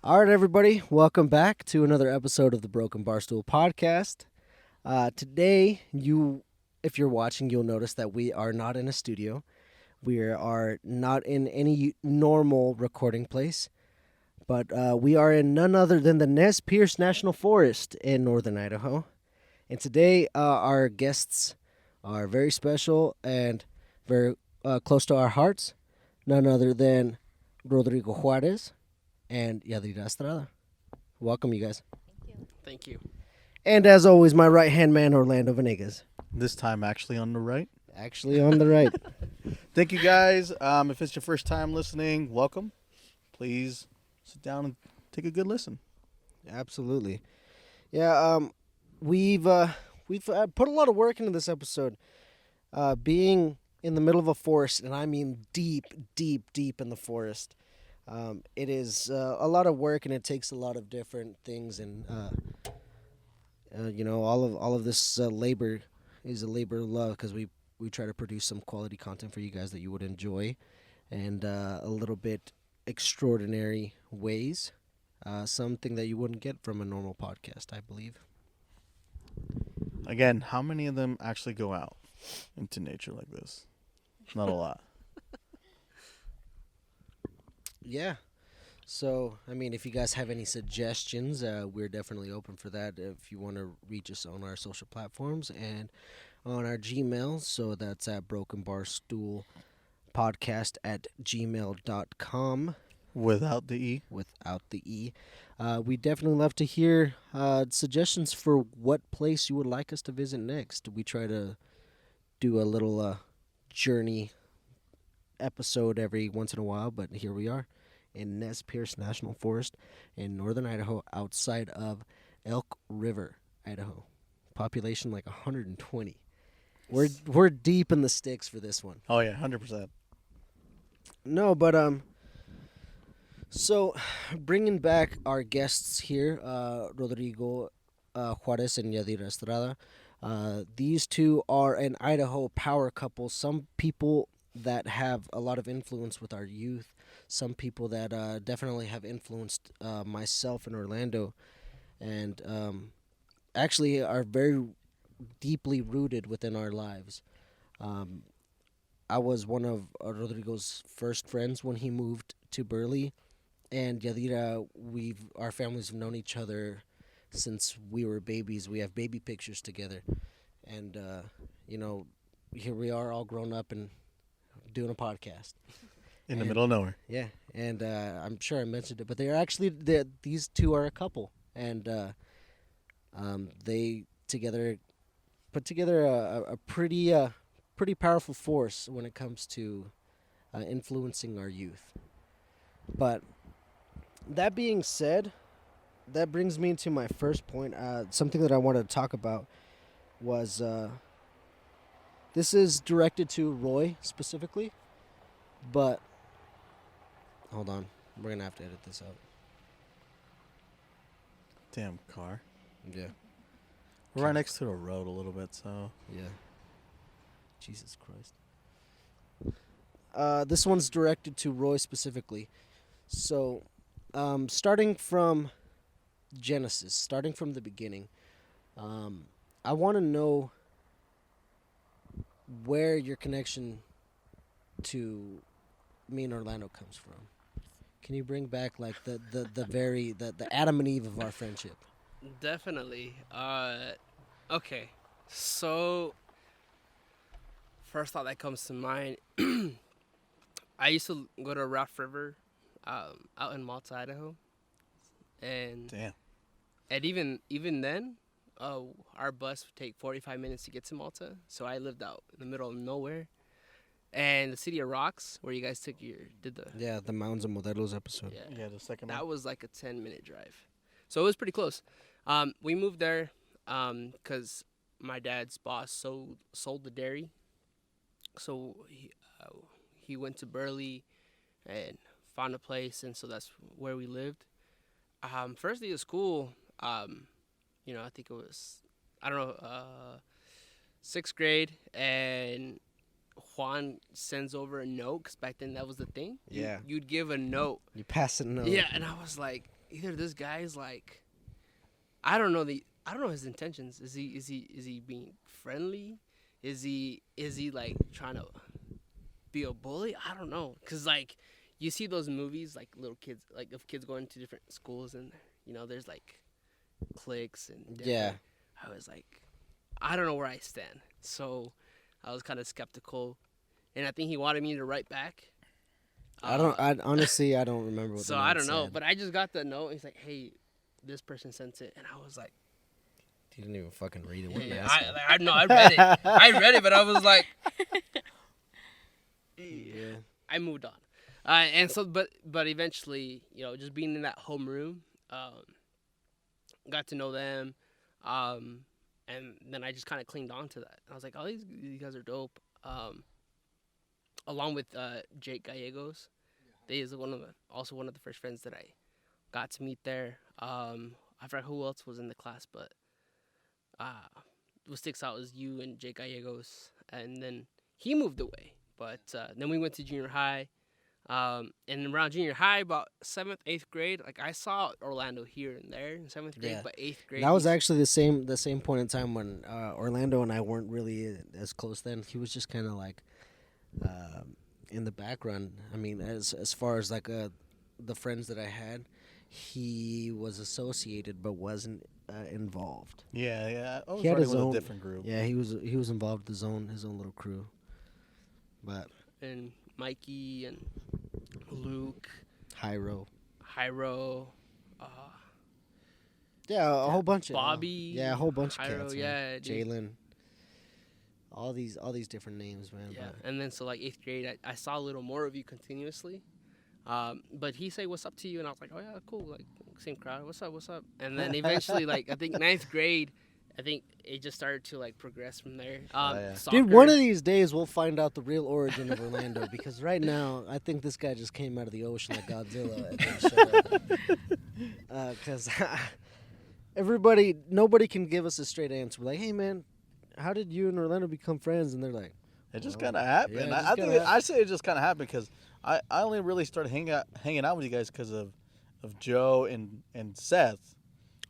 All right, everybody, welcome back to another episode of the Brok'n Barstool podcast. Today, if you're watching, you'll notice that we are not in a studio. We are not in any normal recording place, but we are in none other than the Nez Perce National Forest in northern Idaho. And today, our guests are very special and very close to our hearts. None other than Rodrigo Juarez and Yadira Estrada. Welcome, you guys. Thank you. And as always, my right-hand man, Orlando Venegas. This time actually on the right. Actually on the right. Thank you guys. If it's your first time listening, welcome. Please sit down and take a good listen. Absolutely. Yeah, we've put a lot of work into this episode. Being in the middle of a forest, and I mean deep, deep, deep in the forest. It is a lot of work, and it takes a lot of different things, and all of this labor is a labor of love because we try to produce some quality content for you guys that you would enjoy, and a little bit extraordinary ways, something that you wouldn't get from a normal podcast, I believe. Again, how many of them actually go out into nature like this? Not a lot. Yeah. So, I mean, if you guys have any suggestions, we're definitely open for that. If you want to reach us on our social platforms and on our Gmail, so that's at brokenbarstoolpodcast@gmail.com. Without the E? Without the E. We definitely love to hear suggestions for what place you would like us to visit next. We try to do a little journey episode every once in a while, but here we are in Nez Perce National Forest in northern Idaho, outside of Elk River, Idaho. Population like 120. We're deep in the sticks for this one. Oh yeah, 100%. No, but so bringing back our guests here, Rodrigo Juarez and Yadira Estrada. These two are an Idaho power couple. Some people that have a lot of influence with our youth. Some people that definitely have influenced myself and Orlando, and actually are very deeply rooted within our lives. I was one of Rodrigo's first friends when he moved to Burley, and Yadira, our families have known each other since we were babies. We have baby pictures together, and here we are all grown up and doing a podcast In the middle of nowhere. Yeah, and I'm sure I mentioned it, but these two are a couple, and they together put together a pretty powerful force when it comes to influencing our youth. But that being said, that brings me to my first point. Something that I wanted to talk about was this is directed to Roy specifically, but hold on, we're gonna have to edit this out. Damn car. Yeah. We're right next to the road a little bit, so. Yeah. Jesus Christ. This one's directed to Roy specifically. So, starting from Genesis, starting from the beginning, I want to know where your connection to me and Orlando comes from. Can you bring back like the Adam and Eve of our friendship? Definitely. Okay. So, first thought that comes to mind, I used to go to Rough River out in Malta, Idaho. And Damn. And even then, our bus would take 45 minutes to get to Malta. So I lived out in the middle of nowhere. And the City of Rocks, where you guys did the Mounds and Modelos episode. Yeah, the second that one. was like a 10-minute drive. So it was pretty close. We moved there because my dad's boss sold the dairy. So he went to Burley and found a place, and so that's where we lived. First day of school, I think it was, 6th grade, and Juan sends over a note, because back then that was the thing. Yeah. You'd give a note. You pass a note. Yeah, and I was like, either this guy's like, I don't know his intentions. Is he being friendly? Is he like trying to be a bully? I don't know, cause like you see those movies like little kids, like of kids going to different schools, and there's like cliques and different, Yeah. I was like, I don't know where I stand, so I was kind of skeptical, and I think he wanted me to write back. I honestly I don't remember what So the I note don't know, said. but I just got the note. He's like, "Hey, this person sent it," and I was like, He didn't even fucking read it. What an "Yeah, asshole. I no, I read it. I read it, but I was like, Yeah. I moved on." And so, but eventually, just being in that homeroom, got to know them, and then I just kind of clinged on to that. I was like, "Oh, these guys are dope." Along with Jake Gallegos, they is also one of the first friends that I got to meet there. I forgot who else was in the class, but what sticks out is you and Jake Gallegos, and then he moved away. But then we went to junior high, and around junior high, about 7th, 8th grade, like I saw Orlando here and there in 7th grade, Yeah. but 8th grade. That was actually the same point in time when Orlando and I weren't really as close then. He was just kind of like in the background. I mean, as far as like the friends that I had, he was associated but wasn't involved. Yeah. I was He had running his with own a different group. Yeah, he was involved with his own little crew. But and Mikey and Luke, Hyro. Hyro, Yeah, a whole bunch Bobby. Yeah, a whole bunch of Hyro, cats. yeah, dude. Jalen. All these different names, man. Yeah, But and then so like 8th grade, I saw a little more of you continuously. But he said, "What's up to you?" And I was like, "Oh yeah, cool." Like same crowd. What's up? And then eventually, like I think 9th grade, I think it just started to like progress from there. Yeah. Soccer, dude, one of these dadays we'll find out the real origin of Orlando because right now I think this guy just came out of the ocean like Godzilla and then showed up. Because nobody can give us a straight answer. We're like, hey man, how did you and Orlando become friends? And they're like, It just well, kind of happened. yeah, it I just think kinda I say it just kind of happened because I only really started hanging out with you guys because of Joe and Seth.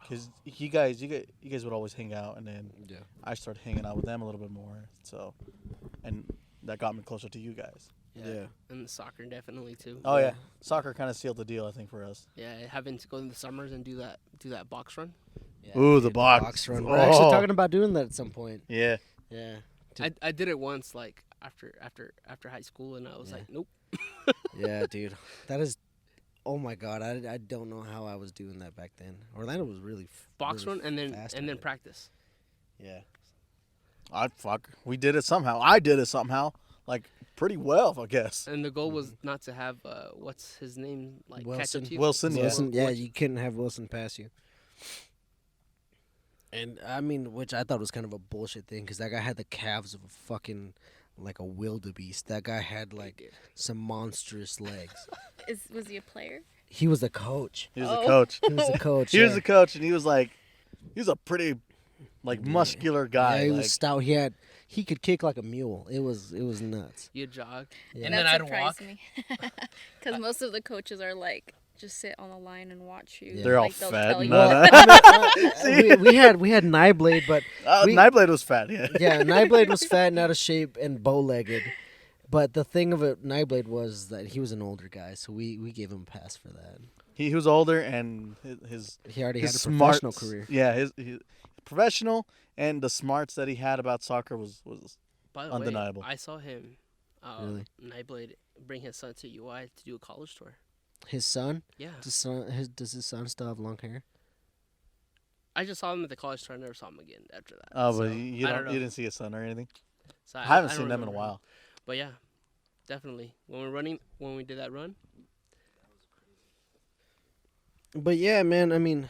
Because you guys would always hang out, and then yeah. I started hanging out with them a little bit more. So, and that got me closer to you guys. Yeah. and soccer definitely too. Oh yeah, Yeah. soccer kind of sealed the deal, I think, for us. Yeah, having to go in the summers and do that box run. Yeah, Ooh, dude, the box. run. We're actually Oh. talking about doing that at some point. Yeah. Yeah. I did it once, like after high school, and I was Yeah. like, nope. Yeah, dude. That is. Oh my god, I don't know how I was doing that back then. Orlando was really Box really run and then fast and at then it. practice. Yeah. We did it somehow. I did it somehow, like pretty well, I guess. And the goal was not to have what's his name, like catch Wilson. up to you. Wilson, yeah. Wilson, yeah, you couldn't have Wilson pass you. And I mean, which I thought was kind of a bullshit thing, because that guy had the calves of a fucking like a wildebeest. That guy had like some monstrous legs. Was he a player? He was the coach. He was the Oh. coach. He was the coach. He was yeah. the coach, and he was a pretty, muscular guy. Yeah, he was like, stout. He could kick like a mule. It was nuts. You jog, Yeah. and That then I'd surprised walk. me. Because most of the coaches are like, just sit on the line and watch you. Yeah. They're all like, they'll fat. tell you. No, we had Nightblade, but we- Nightblade was fat. Yeah. yeah, Nightblade was fat and out of shape and bow-legged. But the thing of it, Nightblade was that he was an older guy, so we gave him a pass for that. He was older, and his He already his had a smarts- professional career. Yeah, his professional, and the smarts that he had about soccer was By the undeniable. way, I saw him, Really? Nightblade, bring his son to UI to do a college tour. His son, Yeah, does his son still have long hair? I just saw him at the college tour. I never saw him again after that. Oh, but So, you I don't know. you didn't see his son or anything. So I haven't don't seen them in a remember him. while. But yeah, definitely when we did that run. But yeah, man, I mean,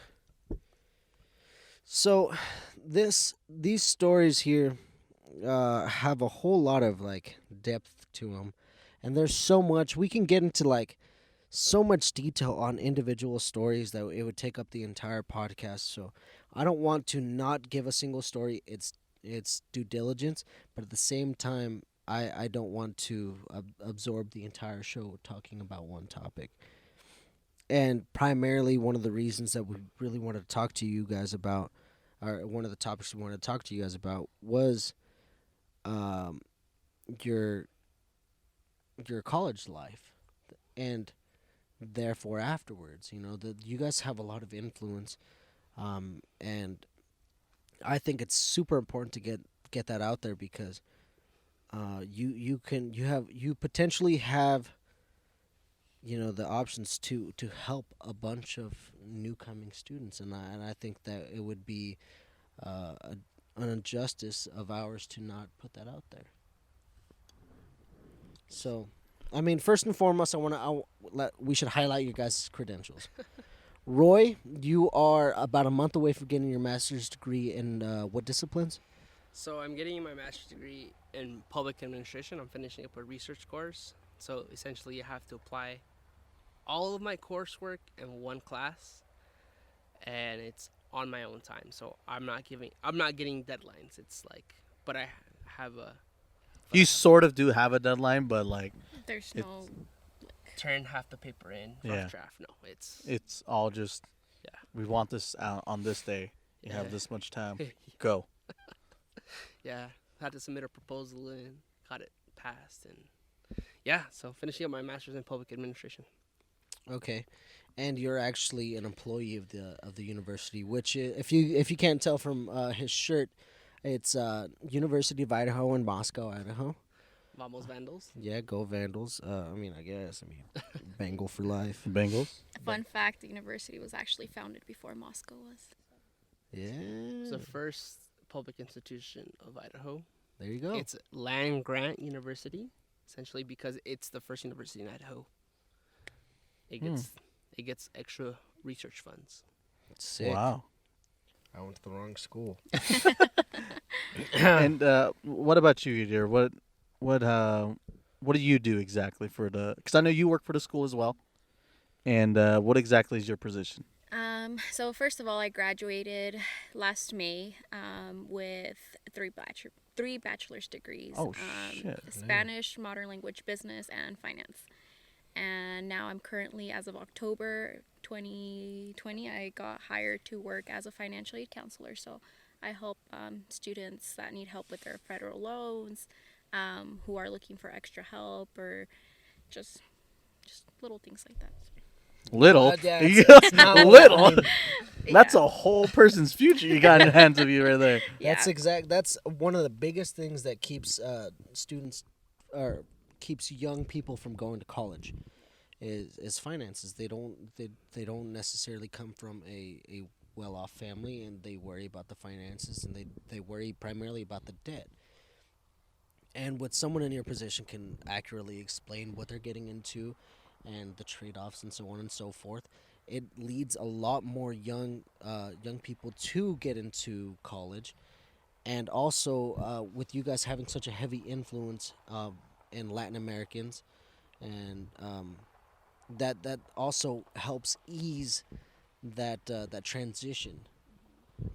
so these stories here have a whole lot of like depth to them, and there's so much we can get into, like so much detail on individual stories that it would take up the entire podcast. So I don't want to not give a single story its due diligence, but at the same time, I don't want to absorb the entire show talking about one topic. and primarily one of the reasons that we really wanted to talk to you guys about, or one of the topics we wanted to talk to you guys about, was um, your your college life, and therefore afterwards. You know that you guys have a lot of influence, and I think it's super important to get that out there because you potentially have the options to help a bunch of new coming students, and I think that it would be an injustice of ours to not put that out there. So, I mean, first and foremost, we should highlight your guys' credentials. Roy, you are about a month away from getting your master's degree in what disciplines? So I'm getting my master's degree in public administration. I'm finishing up a research course. So essentially, you have to apply all of my coursework in one class, and it's on my own time. So I'm not getting deadlines. It's like, but I have a. But I You have sort of do have a deadline, but like There's It's- no. turn half the paper in, rough Yeah. draft. No, it's it's all just yeah. we want this out on this day. You have Yeah. this much time. Go. Yeah, had to submit a proposal and got it passed, and yeah, so finishing up my master's in public administration. Okay, and you're actually an employee of the university, which if you can't tell from his shirt, it's University of Idaho in Moscow, Idaho. Vamos Vandals. Yeah, go Vandals. I guess. Bengal for life. Bengals. Fun fact: the university was actually founded before Moscow was. It's Yeah. the first public institution of Idaho. There you go. It's land grant university, essentially because it's the first university in Idaho. It gets extra research funds. Sick. Wow. I went to the wrong school. And what about you, dear? What do you do exactly for the? Because I know you work for the school as well. And what exactly is your position? So first of all, I graduated last May with three bachelor's degrees. Oh, shit. Spanish, modern language, business, and finance. And now I'm currently, as of October 2020, I got hired to work as a financial aid counselor. So I help students that need help with their federal loans, who are looking for extra help, or just little things like that. Little. Yeah, It's not little. little. That's Yeah. a whole person's future you got in the hands of you right there. That's one of the biggest things that keeps students or keeps young people from going to college is finances. They don't necessarily come from a well-off family, and they worry about the finances, and they worry primarily about the debt. And what someone in your position can accurately explain what they're getting into and the trade-offs and so on and so forth, it leads a lot more young people to get into college. And also with you guys having such a heavy influence in Latin Americans, and that also helps ease that transition,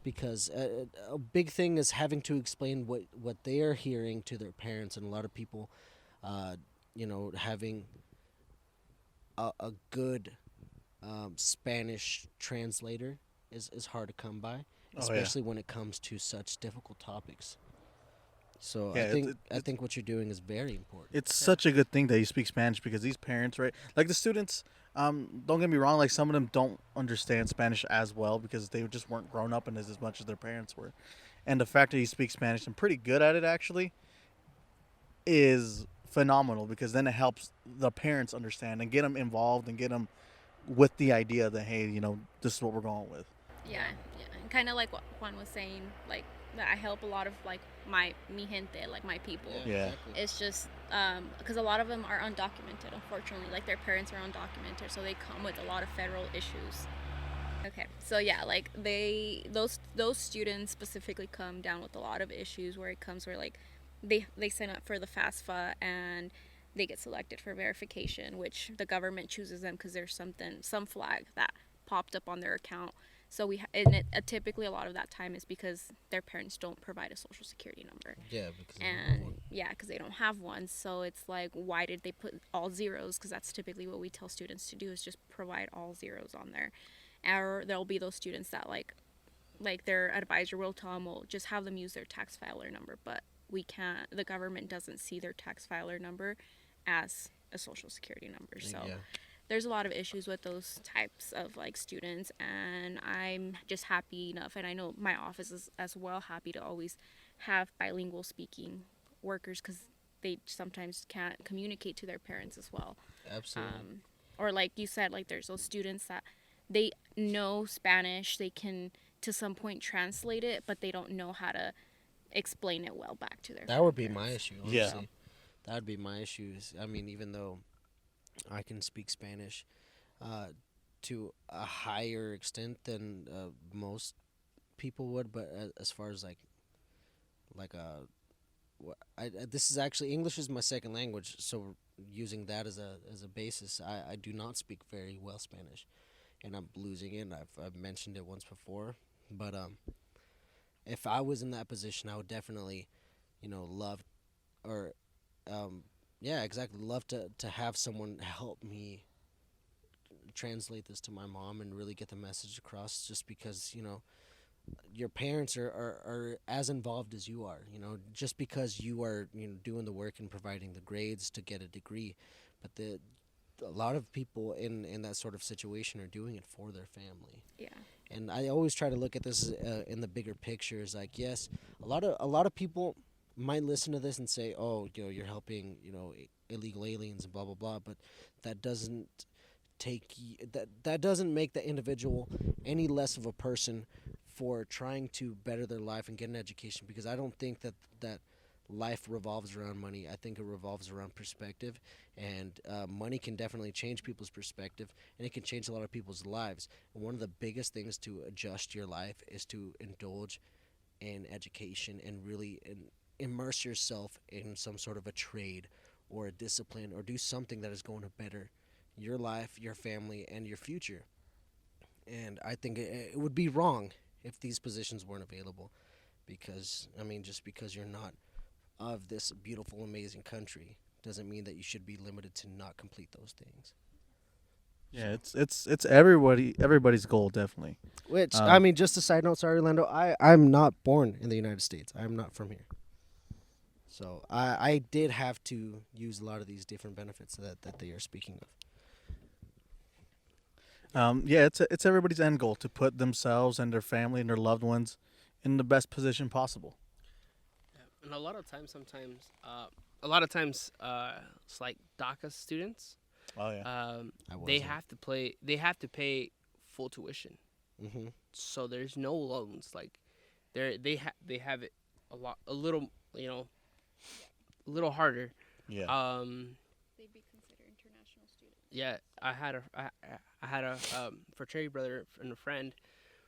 because a big thing is having to explain what they are hearing to their parents, and a lot of people having a good Spanish translator is hard to come by, Oh, especially when it comes to such difficult topics. So Yeah, I think what you're doing is very important. It's such a good thing that you speak Spanish because these parents, right? Like the students, don't get me wrong. Like some of them don't understand Spanish as well because they just weren't grown up in it as much as their parents were. And the fact that you speak Spanish and pretty good at it actually is phenomenal because then it helps the parents understand and get them involved and get them with the idea that, hey, this is what we're going with. Yeah. And kind of like what Juan was saying, like that I help a lot of like mi gente, like my people. Yeah. Exactly. It's just because a lot of them are undocumented, unfortunately. Like their parents are undocumented, so they come with a lot of federal issues. Okay, so yeah, like those students specifically come down with a lot of issues where like they sign up for the FAFSA and they get selected for verification, which the government chooses them because there's some flag that popped up on their account So typically a lot of that time is because their parents don't provide a social security number. Yeah, because Because they don't have one. So it's like, why did they put all zeros? Because that's typically what we tell students to do, is just provide all zeros on there. Or there'll be those students that like their advisor will tell them, well, just have them use their tax filer number. But we can't, the government doesn't see their tax filer number as a social security number. So yeah. there's a lot of issues with those types of like students, and I'm just happy enough, and I know my office is as well happy to always have bilingual speaking workers, because they sometimes can't communicate to their parents as well. Absolutely. Or like you said, like there's those students that they know Spanish, they can to some point translate it, but they don't know how to explain it well back to their That would be parents. my issue, Yeah. honestly. That would be my issues. I mean, even though I can speak Spanish to a higher extent than most people would, but as far as like this is actually, English is my second language, so using that as a basis, I do not speak very well Spanish, and I'm losing it. I've mentioned it once before, but if I was in that position, I would definitely, love, or yeah, exactly, love to have someone help me translate this to my mom and really get the message across, just because your parents are as involved as you are. Just because you are doing the work and providing the grades to get a degree, but a lot of people in that sort of situation are doing it for their family. Yeah. And I always try to look at this in the bigger picture. Is like, yes, a lot of people might listen to this and say, oh, you're helping illegal aliens and blah blah blah, but that doesn't that doesn't make the individual any less of a person for trying to better their life and get an education, because I don't think that life revolves around money. I think it revolves around perspective, and money can definitely change people's perspective, and it can change a lot of people's lives. And one of the biggest things to adjust your life is to indulge in education and really immerse yourself in some sort of a trade or a discipline, or do something that is going to better your life, your family, and your future. And I think it would be wrong if these positions weren't available, because just because you're not of this beautiful, amazing country doesn't mean that you should be limited to not complete those things. Yeah, it's everybody's goal, definitely. Which, Um, just a side note, sorry, Lando, I'm not born in the United States. I'm not from here. So I did have to use a lot of these different benefits that they are speaking of. Yeah, it's everybody's end goal to put themselves and their family and their loved ones in the best position possible. Yeah. And a lot of times, it's like DACA students. Oh yeah. They wasn't. have to play. They have to pay full tuition. Mm-hmm. So there's no loans. Like, they have it a little a little harder. Yeah. They'd be considered international students. Yeah, I had a fraternity brother and a friend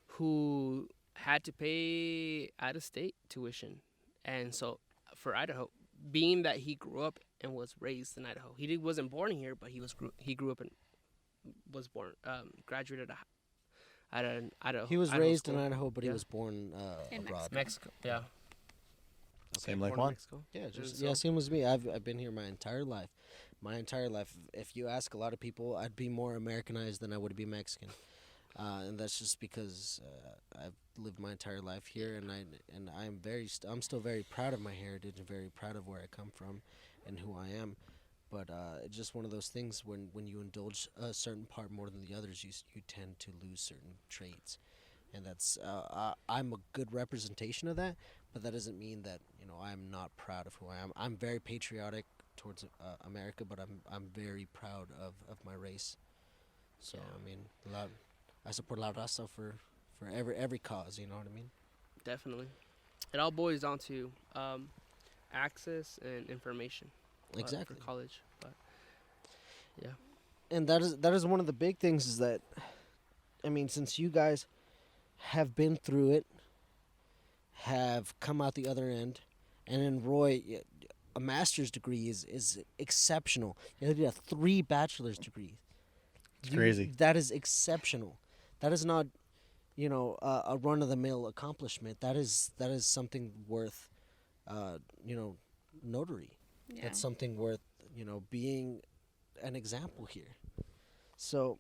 who had to pay out of state tuition, and so for Idaho, being that he grew up and was raised in Idaho, wasn't born here, but he grew up and was born graduated at an Idaho. He was Idaho raised school. in Idaho, but he Yeah. was born In abroad. Mexico. Yeah. Same like Born in Juan. Mexico. Yeah, And just so- same as me. I've been here my entire life. My entire life. If you ask a lot of people, I'd be more Americanized than I would be Mexican, and that's just because I've lived my entire life here, and I'm still very proud of my heritage and very proud of where I come from, and who I am. But it's just one of those things when you indulge a certain part more than the others, you tend to lose certain traits, and that's I'm a good representation of that. But that doesn't mean that I'm not proud of who I am. I'm very patriotic towards America, but I'm very proud of my race. So I support La Raza for every cause. You know what I mean? Definitely. It all boils down to access and information. Exactly. For college, but yeah. And that is one of the big things, is that since you guys have been through it, have come out the other end, and then Roy, a master's degree is exceptional. You did 3 bachelor's degrees. It's crazy. That is exceptional. That is not a run of the mill accomplishment. That is something worth, uh, you know, notary. Yeah. That's something worth, being an example here. So,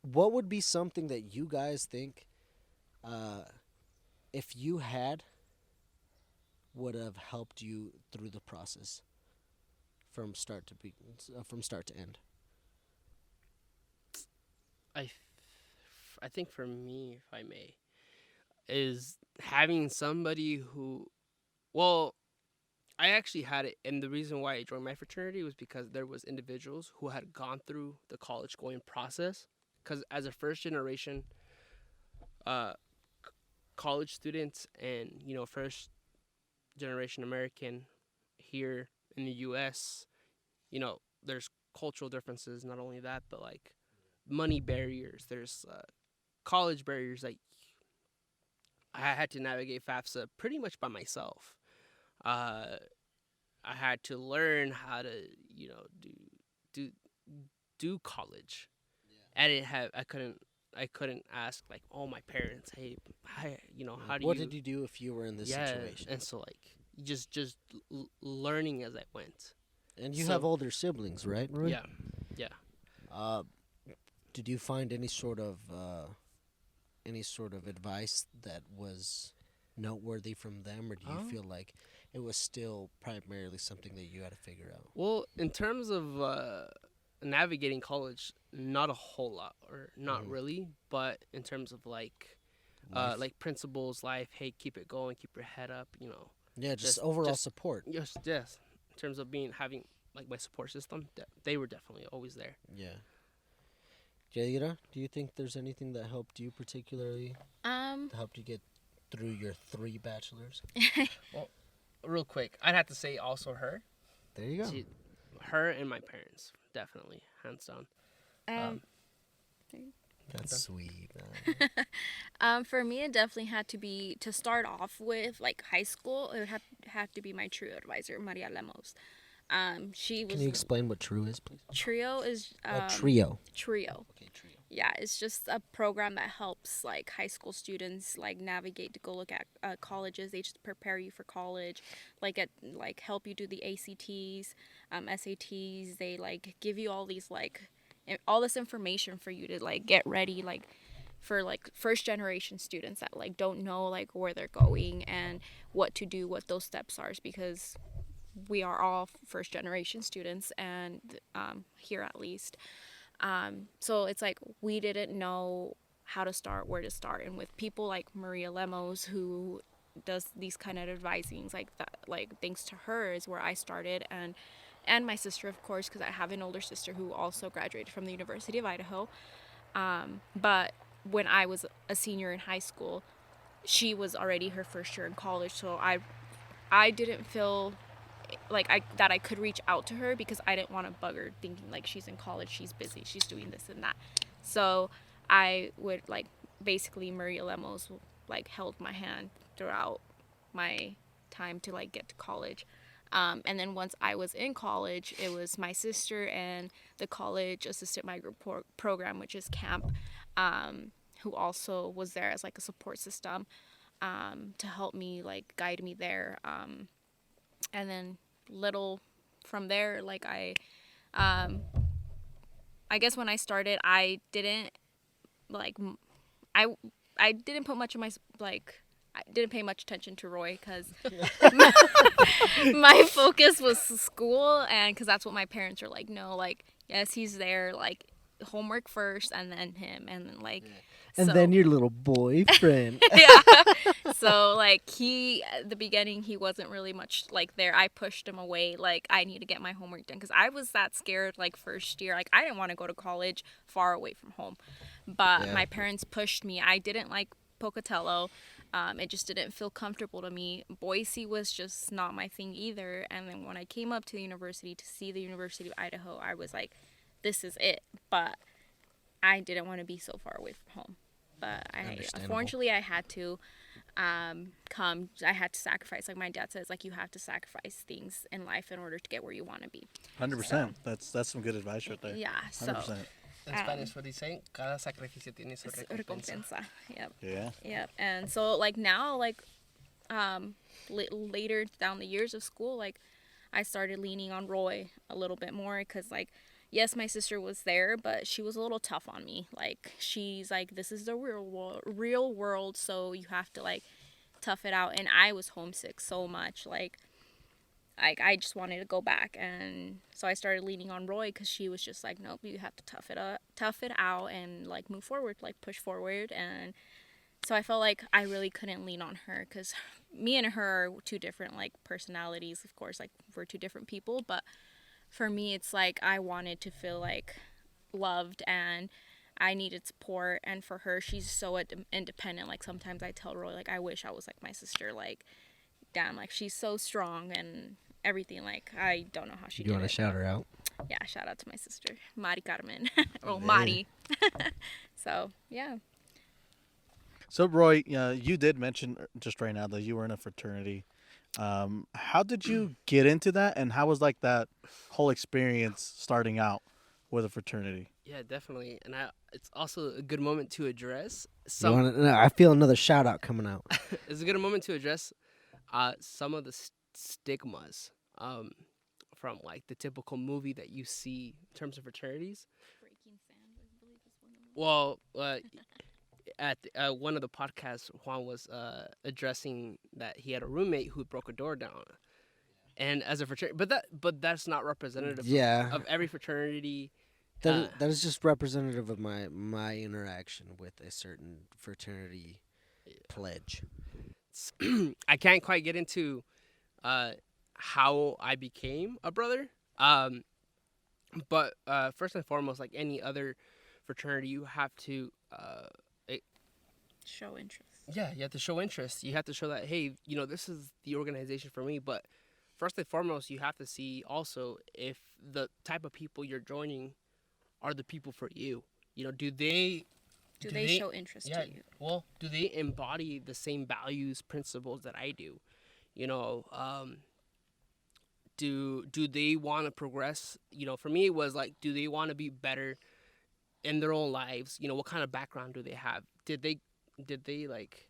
what would be something that you guys think, uh, if you had, would have helped you through the process from start to end? I, I think for me, if I may, is having somebody who, well, I actually had it, and the reason why I joined my fraternity was because there was individuals who had gone through the college going process. Because as a first generation uh, college student and first generation American here in the U.S., there's cultural differences. Not only that, but like money barriers. There's college barriers. Like I had to navigate FAFSA pretty much by myself. Uh, I had to learn how to, do do college. I didn't have. I couldn't ask like, oh, my parents, hey, how do What you? did you do if you were in this Yeah, situation? and so like just learning as I went. And you have So older siblings, right, Roy? yeah, yeah. Uh, did you find any sort of advice that was noteworthy from them, or do you feel like it was still primarily something that you had to figure out? Well, in terms of navigating college, not a whole lot, or not Mhm. really. But in terms of Life? like principles, life, hey, keep it going, keep your head up, Yeah, just just overall just support. yes. In terms of having like my support system, they were definitely always there. Yeah. Yadira, do you think there's anything that helped you particularly, Um, that helped you get through your 3 bachelors? Well, real quick, I'd have to say also her, There you go. she, her and my parents, definitely hands down. um, That's sweet, man. for me, it definitely had to be to start off with, like high school. It would have to be my trio advisor, Maria Lemos. She Can was you explain what True is, please? trio is Trio. trio. Okay, Trio. Yeah, it's just a program that helps like high school students like navigate to go look at colleges. They just prepare you for college, like help you do the ACTs, SATs. They like give you all these like all this information for you to like get ready like for like first generation students that like don't know like where they're going and what to do, what those steps are, because we are all first generation students and here at least. So it's like we didn't know how to start, where to start, and with people like Maria Lemos who does these kind of advisings like that, like thanks to her is where I started, and my sister of course, because I have an older sister who also graduated from the University of Idaho. But when I was a senior in high school, she was already her first year in college, so I didn't feel like I could reach out to her because I didn't want to bug her thinking like she's in college, she's busy, she's doing this and that. So I would like basically Maria Lemos like held my hand throughout my time to like get to college. And then once I was in college, it was my sister and the College Assistant Migrant Program, which is camp, who also was there as like a support system, to help me like guide me there. And then little from there, like I guess when I started, I didn't like I I didn't put much of my like I didn't pay much attention to Roy because my focus was school, and because that's what my parents were like, no, like yes, he's there, like homework first and then him, and then like And so then your little boyfriend. yeah. So like he at the beginning he wasn't really much like there. I pushed him away. Like I need to get my homework done because I was that scared. Like first year, like I didn't want to go to college far away from home, but Yeah. my parents pushed me. I didn't like Pocatello. It just didn't feel comfortable to me. Boise was just not my thing either. And then when I came up to the university to see the University of Idaho, I was like, this is it. But I didn't want to be so far away from home. But Understandable. unfortunately I had to come. I had to sacrifice. Like my dad says, like you have to sacrifice things in life in order to get where you want to be. 100%. That's some good advice right there. Yeah. So 100%. In Spanish, what do you say? Cada sacrificio tiene su recompensa. Recompensa. Yep. Yeah. Yep. And so like now like later down the years of school, like I started leaning on Roy a little bit more because like yes, my sister was there, but she was a little tough on me. Like she's like, this is the real world, so you have to like tough it out. And I was homesick so much, like I just wanted to go back, and so I started leaning on Roy because she was just like, nope, you have to tough it out, and like move forward, like push forward. And so I felt like I really couldn't lean on her because me and her are two different like personalities. Of course, like we're two different people, but for me, it's like I wanted to feel like loved and I needed support. And for her, she's so independent. Like sometimes I tell Roy, like I wish I was like my sister. Like, damn, like she's so strong and everything. Like I don't know how she You did want to it. shout her out? Yeah, shout out to my sister, Mari Carmen. Well, Yeah. Mari. So yeah. So, Roy, you did mention just right now that you were in a fraternity. How did you get into that, and how was like that whole experience starting out with a fraternity? Yeah, definitely. And it's also a good moment to address You want to? I feel another shout out coming out. it's a good moment to address some of the stigmas from like the typical movie that you see in terms of fraternities. Breaking Sand, I believe is one of them. Well, at one of the podcasts, Juan was addressing that he had a roommate who broke a door down, and as a fraternity, but that's not representative Yeah. of every fraternity. That is just representative of my interaction with a certain fraternity pledge. I can't quite get into how I became a brother. But first and foremost, like any other fraternity, you have to Show interest. yeah, you have to show interest. You have to show that, hey, this is the organization for me. But first and foremost, you have to see also if the type of people you're joining are the people for you. Do they show interest yeah, to you? well, do they embody the same values, principles that I do? Do they want to progress? For me, it was like, do they want to be better in their own lives? What kind of background do they have? Did they like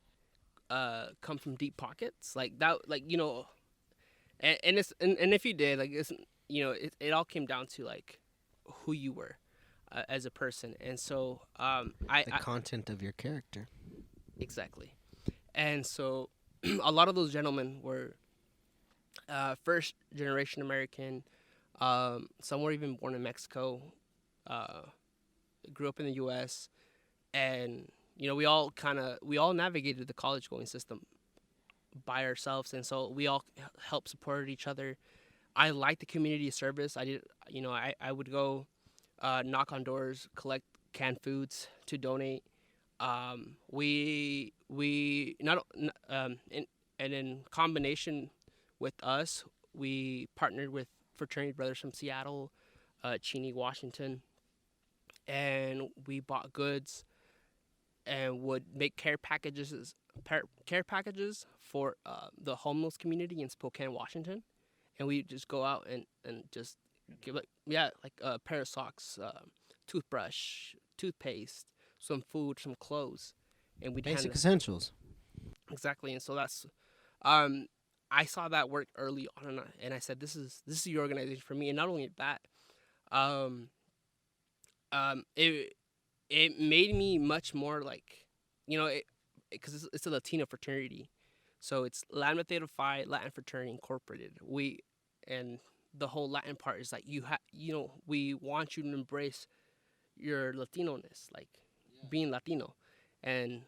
come from deep pockets like that? Like and it's and if you did, like, it's it all came down to like who you were as a person. And so The content of your character. exactly. And so a lot of those gentlemen were first generation American. Some were even born in Mexico, grew up in the U.S. And we all navigated the college going system by ourselves, and so we all helped support each other. I liked the community service. I did, I would go knock on doors, collect canned foods to donate. We not and in combination with us, we partnered with fraternity brothers from Seattle, Cheney, Washington, and we bought goods and would make care packages for the homeless community in Spokane, Washington. And we just go out and just give like a pair of socks, toothbrush, toothpaste, some food, some clothes, and we'd Basic hand essentials. exactly. And so that's I saw that work early on, and I said, this is the organization for me. And not only that, it made me much more like, because it's a Latino fraternity, so it's Latin Theta Phi Latin Fraternity Incorporated. And the whole Latin part is like we want you to embrace your Latino-ness, like being Latino, and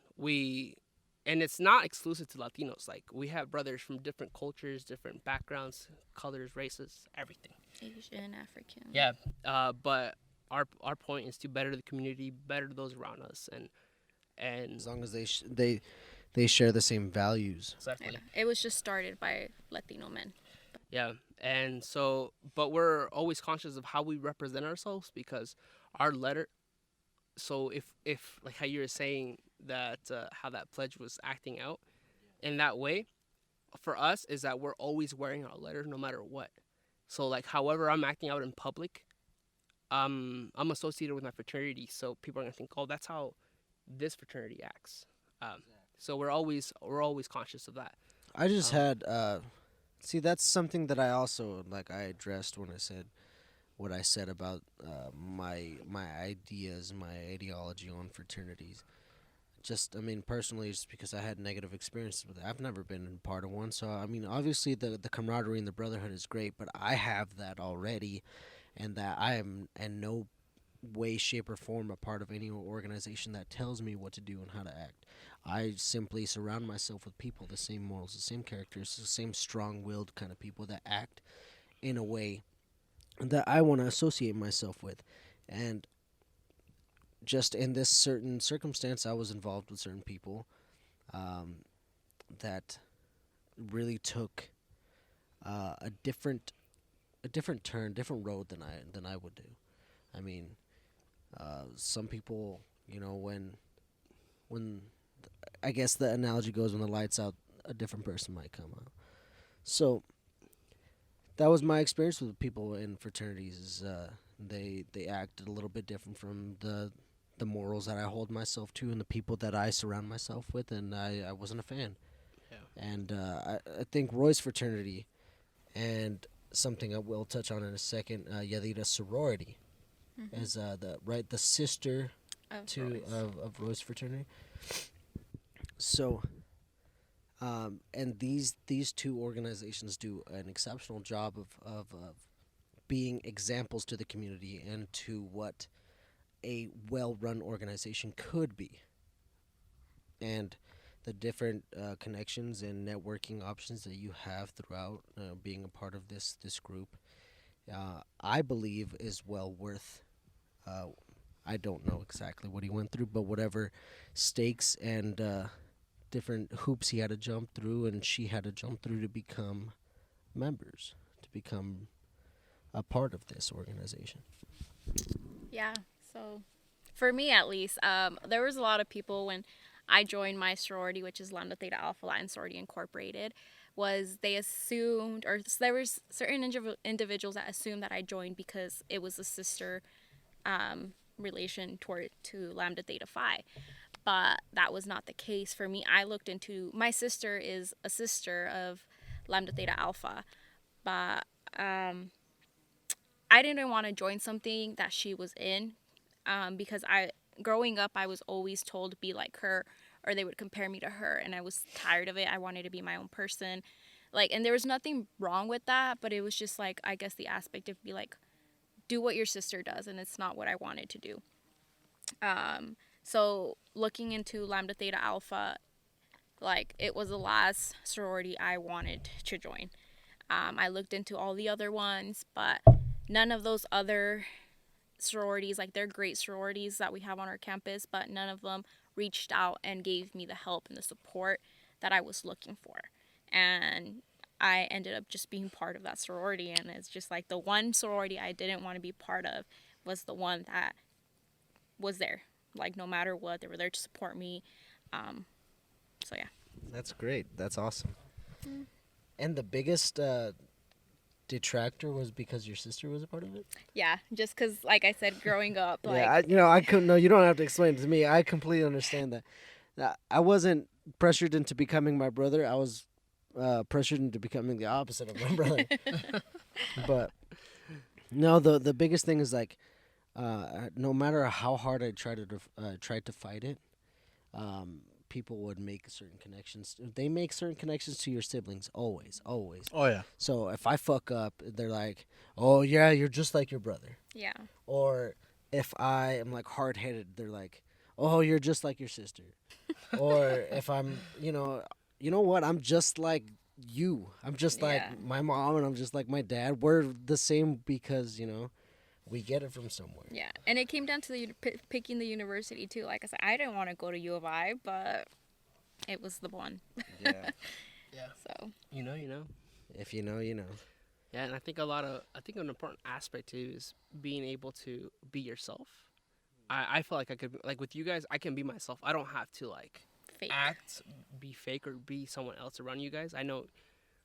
it's not exclusive to Latinos. Like we have brothers from different cultures, different backgrounds, colors, races, everything. Asian, African. Yeah, but our point is to better the community, better those around us, and As long as they share the same values. exactly. Yeah. It was just started by Latino men. Yeah, and so, but we're always conscious of how we represent ourselves, because our letter. So if like how you were saying that how that pledge was acting out in that way, for us is that we're always wearing our letter no matter what. So like however I'm acting out in public, I'm associated with my fraternity, so people are gonna think, oh, that's how this fraternity acts. Um, so we're always conscious of that. I just Um, had see, that's something that I also like I addressed when I said what I said about my ideas, my ideology on fraternities. Just I mean personally, just because I had negative experiences with it. I've never been part of one, so I mean obviously the camaraderie and the brotherhood is great, but I have that already, and that I am in no way, shape, or form a part of any organization that tells me what to do and how to act. I simply surround myself with people, the same morals, the same characters, the same strong-willed kind of people that act in a way that I want to associate myself with. And just in this certain circumstance, I was involved with certain people um, that really took a different turn, different road than I would do. I mean, some people, when I guess the analogy goes, when the lights out, a different person might come out. So that was my experience with people in fraternities. Is they acted a little bit different from the morals that I hold myself to and the people that I surround myself with, and I wasn't a fan. yeah. And I think Roy's fraternity and something I will touch on in a second, Yadira sorority, as the sister Of to Roy's. of Roy's fraternity. So, and these two organizations do an exceptional job of being examples to the community and to what a well-run organization could be, and the different connections and networking options that you have throughout being a part of this group, I believe is well worth. Uh, I don't know exactly what he went through, but whatever stakes and different hoops he had to jump through and she had to jump through to become members, to become a part of this organization. Yeah. So, for me at least, there was a lot of people when I joined my sorority, which is Lambda Theta Alpha Latin Sorority Incorporated. Was they assumed, or there was certain individuals that assumed that I joined because it was a sister relation toward to Lambda Theta Phi, but that was not the case for me. I looked into, my sister is a sister of Lambda Theta Alpha, but I didn't want to join something that she was in, because growing up, I was always told to be like her, or they would compare me to her, and I was tired of it. I wanted to be my own person, like, and there was nothing wrong with that, but it was just like, I guess the aspect of be like, do what your sister does, and it's not what I wanted to do. So looking into Lambda Theta Alpha, like, it was the last sorority I wanted to join. I looked into all the other ones, but none of those other sororities, like, they're great sororities that we have on our campus, but none of them reached out and gave me the help and the support that I was looking for. And I ended up just being part of that sorority, and it's just like the one sorority I didn't want to be part of was the one that was there. Like, no matter what, they were there to support me. So yeah. That's great. That's awesome. And the biggest detractor was because your sister was a part of it? Yeah, just because, like I said, growing up, like, Yeah, I couldn't. No, you don't have to explain it to me. I completely understand that. I wasn't pressured into becoming my brother. I was pressured into becoming the opposite of my brother. But no, the biggest thing is like, no matter how hard I tried to fight it, people would make certain connections. They make certain connections to your siblings, always, always. Oh yeah. So if I fuck up, they're like, "Oh yeah, you're just like your brother." yeah. Or if I am like hard headed, they're like, "Oh, you're just like your sister." Or if I'm, you know what? I'm just like you. I'm just like Yeah. my mom, and I'm just like my dad. We're the same because we get it from somewhere. Yeah, and it came down to picking the university too. Like I said, I didn't want to go to U of I, but it was the one. Yeah. Yeah. So You know, you know. If you know, you know. Yeah, and I think an important aspect too is being able to be yourself. I feel like I could, like, with you guys, I can be myself. I don't have to like fake. be fake or be someone else around you guys. I know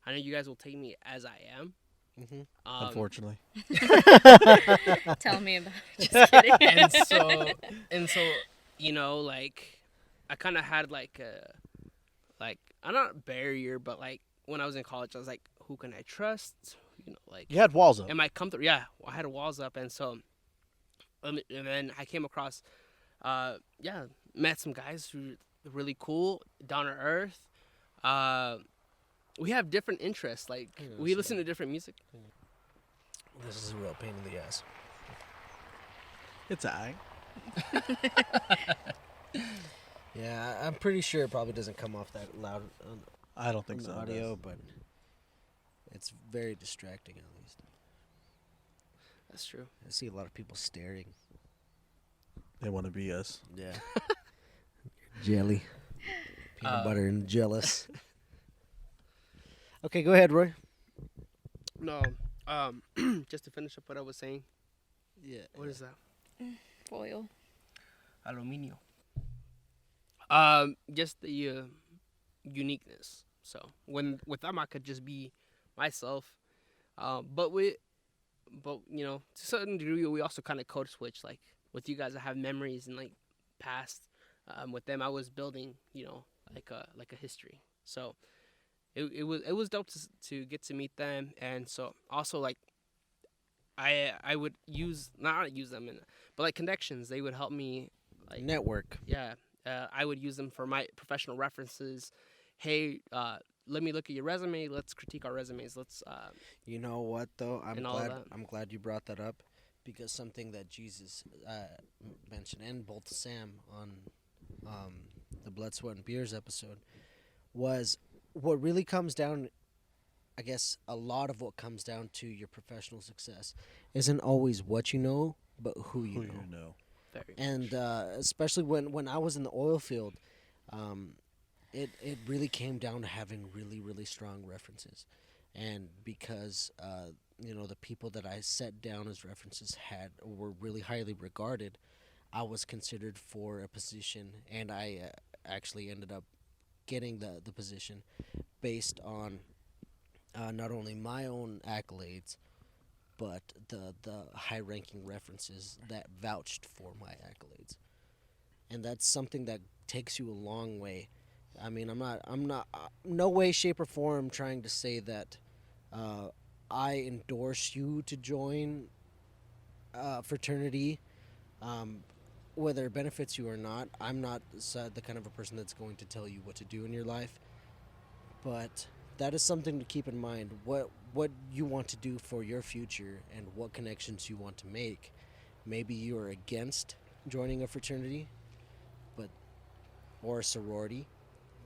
you guys will take me as I am, Mhm. Unfortunately. Tell me about it. Just kidding. and so like I kind of had like a like I'm not barrier, but like when I was in college, I was like, who can I trust? Like You had walls up. am I comfortable? Yeah, I had walls up, and so and then I came across, met some guys who are really cool, down to earth. Uh, we have different interests. Like we listen to different music. This is a real pain in the ass. It's alright. Yeah, I'm pretty sure it probably doesn't come off that loud on I don't think the so. audio, but it's very distracting at least. That's true. I see a lot of people staring. They want to be us. Yeah. Jelly. Peanut butter and jealous. Okay, go ahead, Roy. No, just to finish up what I was saying. Yeah. What is that? Foil. Aluminio. Just the uniqueness. So with them, I could just be myself. But to a certain degree, we also kind of code switch. Like with you guys, I have memories and like past. With them, I was building, like a history. So it was dope to get to meet them, and so also like I would not use them, but like connections. They would help me like Network. yeah. I would use them for my professional references. Hey, let me look at your resume. Let's critique our resumes. Let's. You know what though? And all of that. I'm glad you brought that up, because something that Jesus mentioned, and both Sam on the Blood, Sweat, and Beers episode, was what really comes down. I guess a lot of what comes down to your professional success isn't always what you know, but who you know. Very And especially when I was in the oil field, it really came down to having really, really strong references. And because, the people that I set down as references were really highly regarded, I was considered for a position, and I actually ended up getting the position based on not only my own accolades, but the high-ranking references that vouched for my accolades. And that's something that takes you a long way. I mean, I'm not, no way, shape, or form trying to say that I endorse you to join a fraternity, whether it benefits you or not. I'm not the kind of a person that's going to tell you what to do in your life, but that is something to keep in mind. What you want to do for your future and what connections you want to make. Maybe you are against joining a fraternity, or a sorority,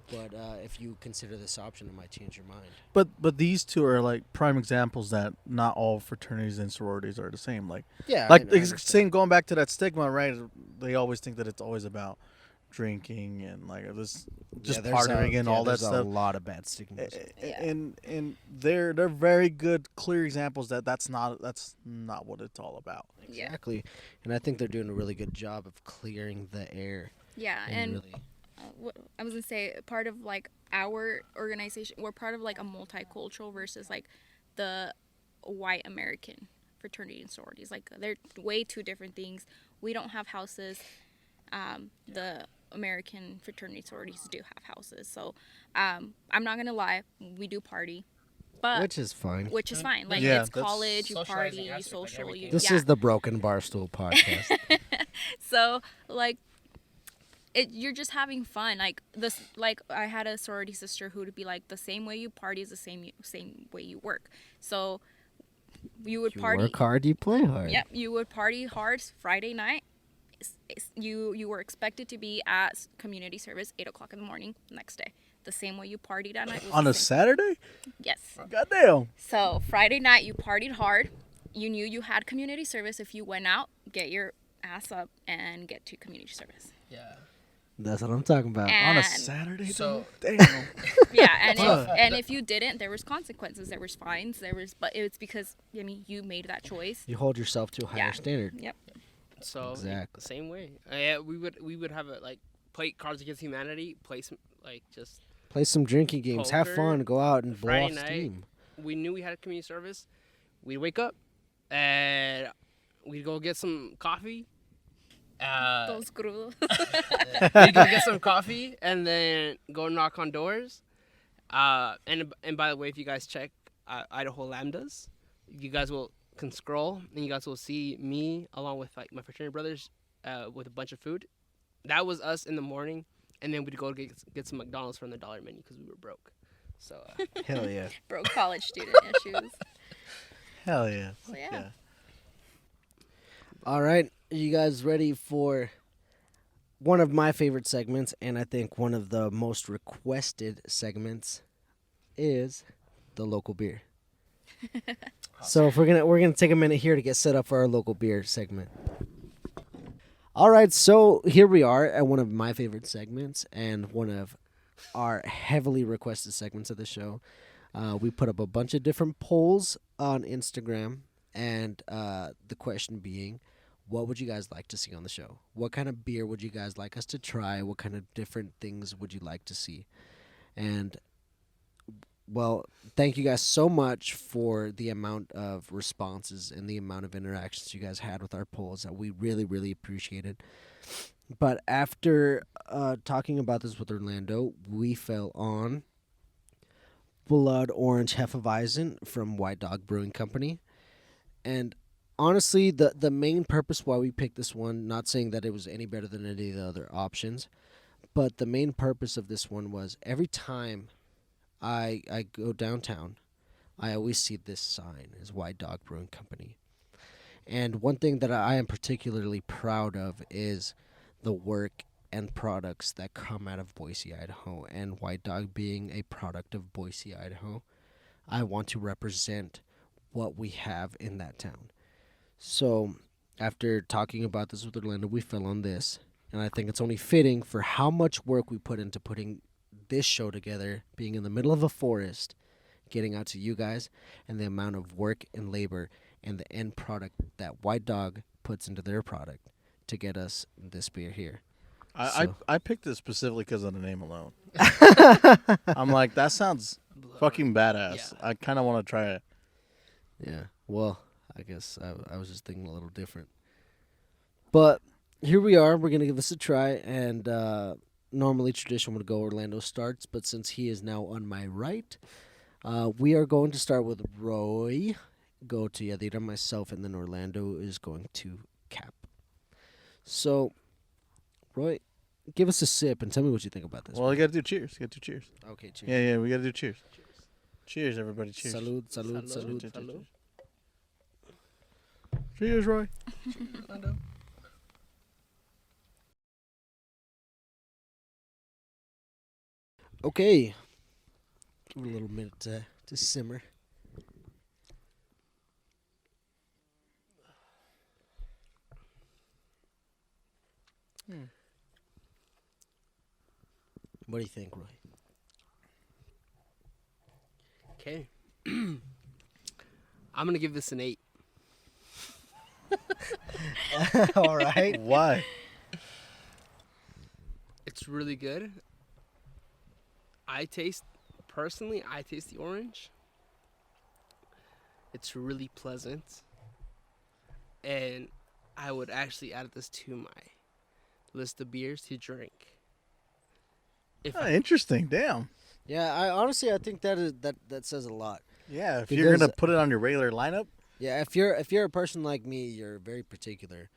but if you consider this option, it might change your mind. But these two are like prime examples that not all fraternities and sororities are the same. Like Yeah, like I saying, going back to that stigma, right? They always think that it's always about drinking and like this just partying and all that There's a stuff. lot of bad stigmas. And they're very good, clear examples that's not what it's all about. Yeah. Exactly, and I think they're doing a really good job of clearing the air. Yeah, And and really, what I was gonna say, part of like our organization, we're part of like a multicultural versus like the white American fraternity and sororities. Like they're way two different things. We don't have houses. The American fraternity sororities do have houses. So I'm not gonna lie, we do party, but which is fine. which is fine. Like Yeah, it's that's college, you socializing party, you aspect, like social. everything. This Yeah. is the Brok'n Barstool podcast. So like you're just having fun. Like this, like I had a sorority sister who would be like, the same way you party is the same way you work. So you would You party. work hard, you play hard. Yep, you would party hard Friday night. You were expected to be at community service 8:00 in the morning next day. The same way you partied at night. Was On the a same. Saturday? Yes. Goddamn. So Friday night you partied hard. You knew you had community service. If you went out, get your ass up and get to community service. Yeah. That's what I'm talking about. On a And- Saturday? So- though? Damn. Yeah, and Fuck. if you didn't, there was consequences. There was fines. But it's because you made that choice. You hold yourself to a higher Yeah. standard. Yep. So Exactly. the same way. Yeah, we would have it like play Cards Against Humanity, play some like just. Play some drinking games, have Poker, fun, go out and blow Friday off night. steam. We knew we had a community service. we'd wake up and we'd go get some coffee. Those crudos. We'd go get some coffee and then go knock on doors. And by the way, if you guys check Idaho Lambdas, you guys can scroll and you guys will see me along with like my fraternity brothers with a bunch of food. That was us in the morning, and then we'd go get some McDonald's from the dollar menu because we were broke. So Hell yeah. Broke college student issues. Hell yeah. So, Fuck yeah. All right, are you guys ready for one of my favorite segments, and I think one of the most requested segments is the local beer. So if we're gonna take a minute here to get set up for our local beer segment. All right, so here we are at one of my favorite segments and one of our heavily requested segments of the show. We put up a bunch of different polls on Instagram, and the question being, what would you guys like to see on the show? What kind of beer would you guys like us to try? What kind of different things would you like to see? And, well, thank you guys so much for the amount of responses and the amount of interactions you guys had with our polls that we really, really appreciated. But after talking about this with Orlando, we fell on Blood Orange Hefeweizen from White Dog Brewing Company. And honestly, the main purpose why we picked this one, not saying that it was any better than any of the other options, but the main purpose of this one was every time I go downtown, I always see this sign, is White Dog Brewing Company. And one thing that I am particularly proud of is the work and products that come out of Boise, Idaho. And White Dog being a product of Boise, Idaho, I want to represent what we have in that town. So after talking about this with Orlando, we fell on this. And I think it's only fitting for how much work we put into putting this show together, being in the middle of a forest, getting out to you guys, and the amount of work and labor and the end product that White Dog puts into their product to get us this beer here. I picked it specifically because of the name alone. I'm like, that sounds fucking badass. Yeah. I kind of want to try it. Yeah, well, I guess I was just thinking a little different. But here we are. We're going to give this a try. And normally tradition would go Orlando starts. But since he is now on my right, we are going to start with Roy, go to Yadira, myself, and then Orlando is going to cap. So, Roy, give us a sip and tell me what you think about this. Well, you got to do cheers. You got to do cheers. Okay, cheers. Yeah, we got to do cheers. Cheers, everybody. Cheers. Salud, salud, Salud. salud. Cheers, Salud. Cheers, Roy. Okay. Give it a little minute to simmer. What do you think, Roy? Okay. I'm gonna give this an 8. All right. Why? It's really good. I taste the orange. It's really pleasant. And I would actually add this to my list of beers to drink. Interesting. Damn. Yeah, I think that says a lot. Yeah, if Because- you're gonna put it on your regular lineup, Yeah, if you're a person like me, you're very particular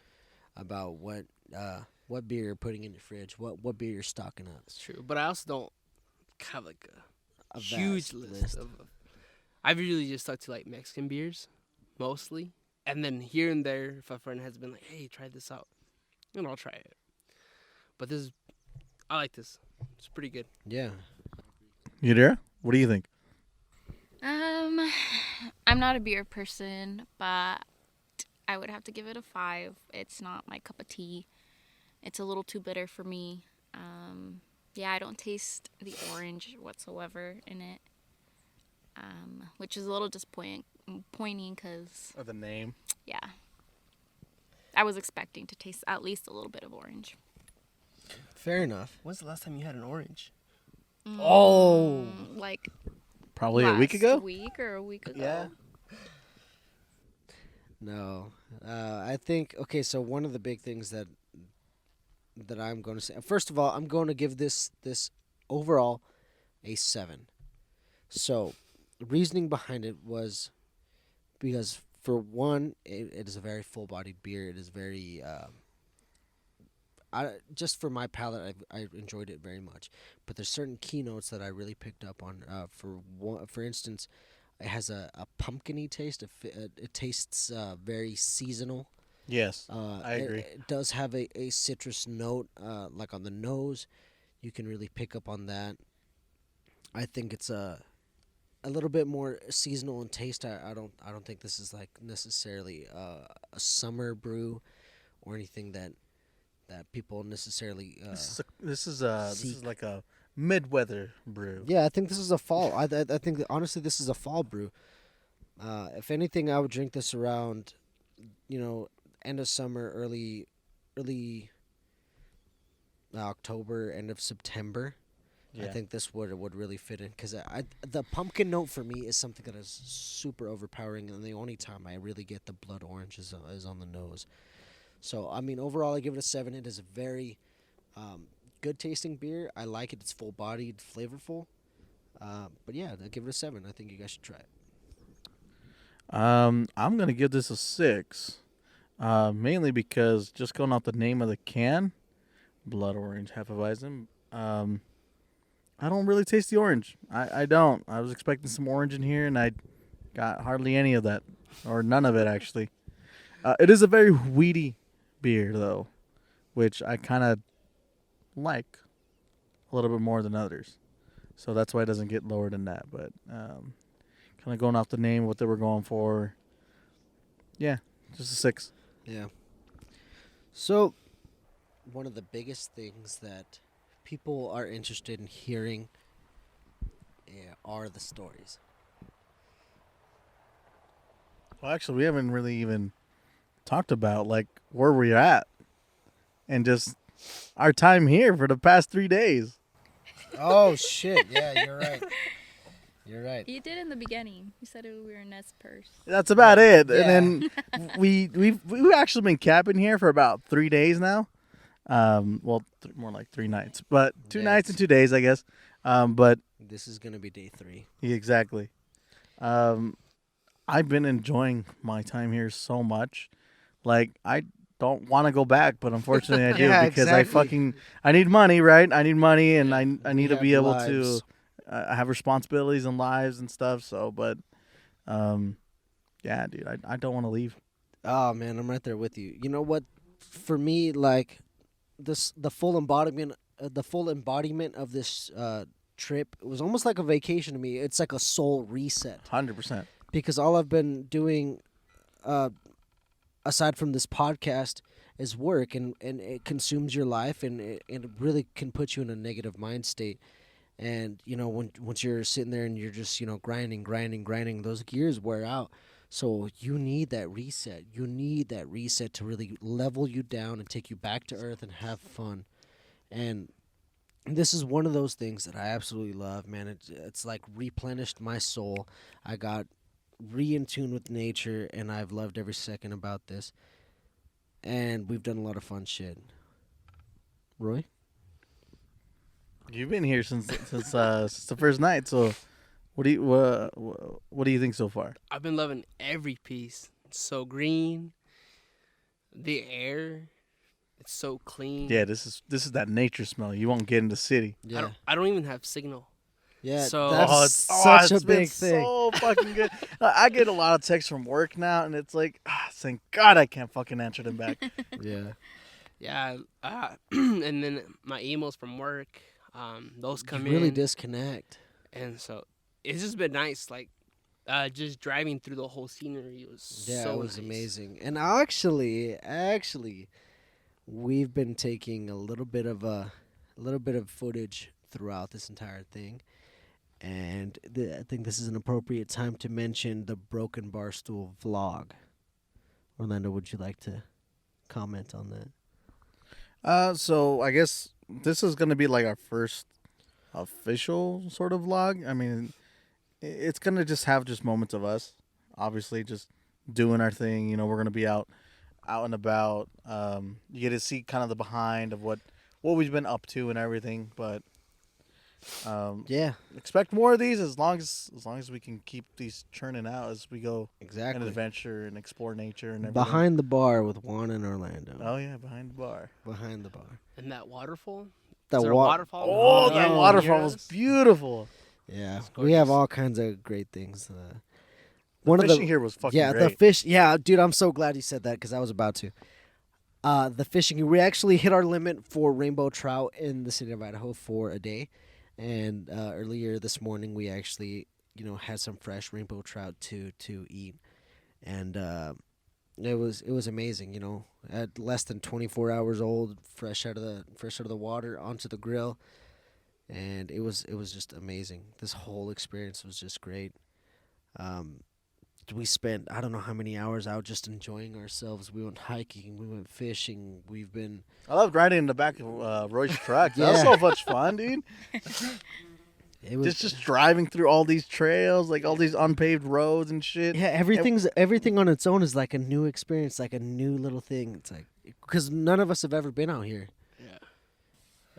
about what beer you're putting in your fridge, what beer you're stocking up. It's true, but I also don't have like A huge vast list of. I've usually just stuck to like Mexican beers, mostly, and then here and there, if a friend has been like, "Hey, try this out," and I'll try it. But I like this. It's pretty good. Yeah. Yadira, what do you think? I'm not a beer person, but I would have to give it a 5. It's not my cup of tea. It's a little too bitter for me. Yeah, I don't taste the orange whatsoever in it, which is a little disappointing because, Or the name? yeah, I was expecting to taste at least a little bit of orange. Fair enough. When's the last time you had an orange? Oh. Like Probably a week ago. week or a week ago. Yeah. No, I think okay. So one of the big things that I'm going to say, first of all, I'm going to give this overall a 7. So, the reasoning behind it was because for one, it is a very full-bodied beer. It is very, just for my palate, I enjoyed it very much. But there's certain keynotes that I really picked up on. For instance, it has a pumpkiny taste. It tastes very seasonal. Yes, I It, agree. it does have a citrus note, like on the nose. You can really pick up on that. I think it's a little bit more seasonal in taste. I don't think this is like necessarily a summer brew or anything that people necessarily This seek. is like a mid-weather brew. Yeah, I think this is a fall. I think that honestly this is a fall brew. If anything, I would drink this around, end of summer, early October, end of September. I Yeah. think this would really fit in because the pumpkin note for me is something that is super overpowering, and the only time I really get the blood orange is on the nose. So I mean, overall, I give it a 7. It is a very good tasting beer. I like it. It's full bodied, flavorful. But yeah, I give it a 7. I think you guys should try it. I'm gonna give this a 6. Mainly because just going off the name of the can, blood orange Hefeweizen. I don't really taste the orange. I don't. I was expecting some orange in here, and I got hardly any of that, or none of it actually. It is a very weedy beer though, which I kind of like a little bit more than others. So that's why it doesn't get lower than that. But kind of going off the name, what they were going for. Yeah, just a 6. Yeah. So one of the biggest things that people are interested in hearing are the stories. Well, actually, we haven't really even talked about like where we're at and just our time here for the past 3 days. Oh shit! Yeah, you're right. You're right. You did in the beginning. You said we were in Nez Perce. That's about it. Yeah. And then we've actually been camping here for about 3 days now. Well, more like 3 nights, but 2 nights and 2 days, I guess. But This is gonna be day 3. yeah, exactly. Um, I've been enjoying my time here so much. Like I don't want to go back, but unfortunately I do Yeah, because exactly. I need money, right? I need money, and I We need to have be able lives. to have responsibilities and lives and stuff. So, but um, yeah, dude, I don't want to leave. Oh man, I'm right there with you. You know what? For me, like the full embodiment of this trip, it was almost like a vacation to me. It's like a soul reset 100%. because all I've been doing, uh, aside from this podcast, is work, and it consumes your life, and it really can put you in a negative mind state. And once you're sitting there and you're just grinding, those gears wear out. So you need that reset. You need that reset to really level you down and take you back to earth and have fun. And this is one of those things that I absolutely love, man. It's like replenished my soul. I got re in tune with nature, and I've loved every second about this. And we've done a lot of fun shit. Roy? You've been here since the first night. So, what do you think so far? I've been loving every piece. It's so green. The air, it's so clean. Yeah, this is that nature smell. You won't get in the city. Yeah. I don't even have signal. Yeah, So- that's such a it's been big thing. so fucking good. I get a lot of texts from work now, and it's like, thank God I can't fucking answer them back. Yeah. Yeah, and then my emails from work, those come You really in, disconnect. and so it's just been nice. Like, just driving through the whole scenery was Yeah, so it was nice. amazing. And actually, we've been taking a little bit of footage throughout this entire thing, and I think this is an appropriate time to mention the Broken Barstool vlog. Orlando, would you like to comment on that? So I guess this is gonna be like our first official sort of vlog. I mean, it's gonna just have just moments of us, obviously, just doing our thing. We're gonna be out and about. You get to see kind of the behind of what we've been up to and everything. But Yeah, expect more of these as long as we can keep these churning out as we go and exactly. adventure and explore nature and everything. Behind the bar with Juan and Orlando. Oh yeah, behind the bar. Behind the bar. And that waterfall. The Is there a wa- waterfall? Oh, Yeah, that waterfall was Yes. beautiful. Yeah, It's we have gorgeous. all kinds of great things. The fishing here was fucking yeah, great. the fish. Yeah, dude, I'm so glad you said that because I was about to. The fishing. We actually hit our limit for rainbow trout in the city of Idaho for a day, and earlier this morning we actually, had some fresh rainbow trout to eat, and it was amazing. At less than 24 hours old, fresh out of the water onto the grill, and it was just amazing. This whole experience was just great. Um, we spent I don't know how many hours out just enjoying ourselves. We went hiking, we went fishing. We've been I loved riding in the back of Roy's truck. That was Yeah. so much fun, dude. it was Just driving through all these trails, like all these unpaved roads and shit. yeah, everything on its own is like a new experience, like a new little thing. It's like because none of us have ever been out here. Yeah.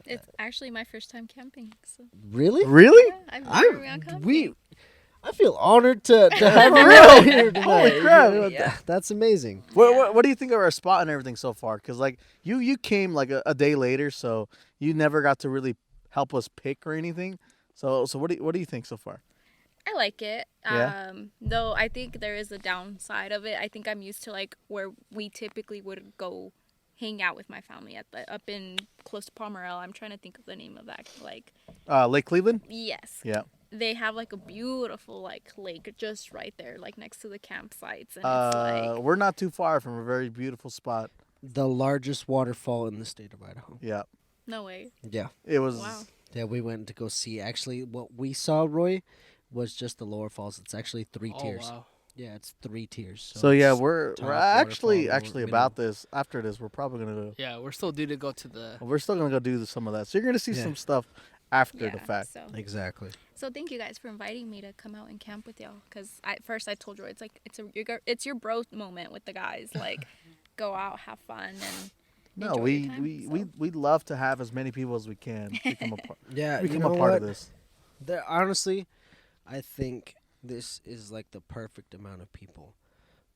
It's actually my first time camping. So Really? Really? yeah, I've never gone camping. I feel honored to have you Really? out here tonight. Holy crap. Yeah. That's amazing. What do you think of our spot and everything so far? Because like you came like a day later, so you never got to really help us pick or anything. So what do you think so far? I like it. Yeah? Though I think there is a downside of it. I think I'm used to like where we typically would go hang out with my family up in close to Pomerelle. I'm trying to think of the name of that. Like, Lake Cleveland? yes. Yeah. They have like a beautiful like lake just right there, like next to the campsites, and it's like We're not too far from a very beautiful spot. The largest waterfall in the state of Idaho. Yeah. no way. Yeah. It was Wow. Yeah, we went to go see. Actually, what we saw, Roy, was just the lower falls. It's actually three Oh tiers. wow. Yeah, it's 3 tiers. So yeah, it's we're top, actually waterfall, middle. about this. After this, we're probably gonna go. Yeah, we're still due to go to the. We're still gonna go do some of that. So you're gonna see Yeah. some stuff after Yeah. the fact. Exactly. So thank you guys for inviting me to come out and camp with y'all. Cause at first I told you it's like it's your bro moment with the guys. Like, go out, have fun, and No, enjoy we your time, we so. we love to have as many people as we can become a part. Yeah, become you know a part what? of this. Honestly, I think this is like the perfect amount of people,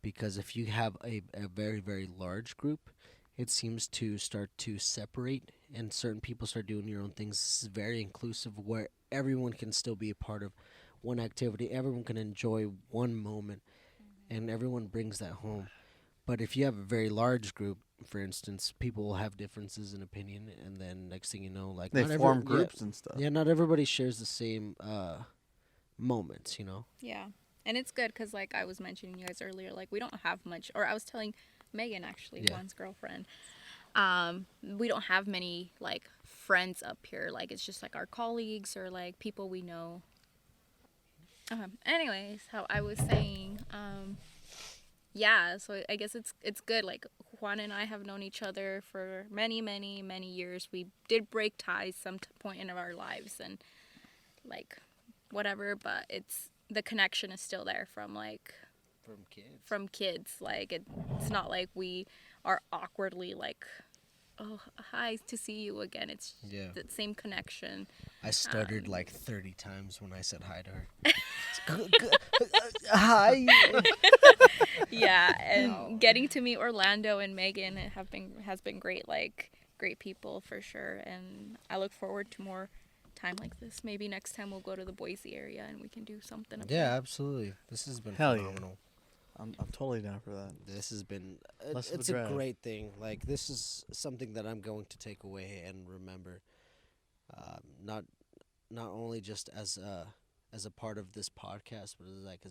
because if you have a very very large group, it seems to start to separate, and certain people start doing your own things. This is very inclusive, where everyone can still be a part of one activity. Everyone can enjoy one moment, and everyone brings that home. But if you have a very large group, for instance, people will have differences in opinion, and then next thing you know, like They not form yeah, groups and stuff. yeah, not everybody shares the same moments, Yeah. And it's good because, like I was mentioning you guys earlier, like we don't have much, or I was telling Megan, actually, Yeah. Juan's girlfriend, we don't have many, like, friends up here. Like, it's just, like, our colleagues or, like, people we know. Anyways, how I was saying, yeah, so I guess it's good. Like, Juan and I have known each other for many, many, many years. We did break ties some point in our lives and, like, whatever, but the connection is still there from kids. Like, it's not like we are awkwardly like, oh, hi, to see you again. It's Yeah. the same connection. I stuttered like 30 times when I said hi to her. Hi. Yeah, and getting to meet Orlando and Megan has been great. Like, great people for sure, and I look forward to more time like this. Maybe next time we'll go to the Boise area and we can do something. up Yeah, there. absolutely. This has been Hell yeah. phenomenal. I'm totally down for that. This has been Less of a it's a drag. great thing. Like, this is something that I'm going to take away and remember. Not only just as a part of this podcast, but like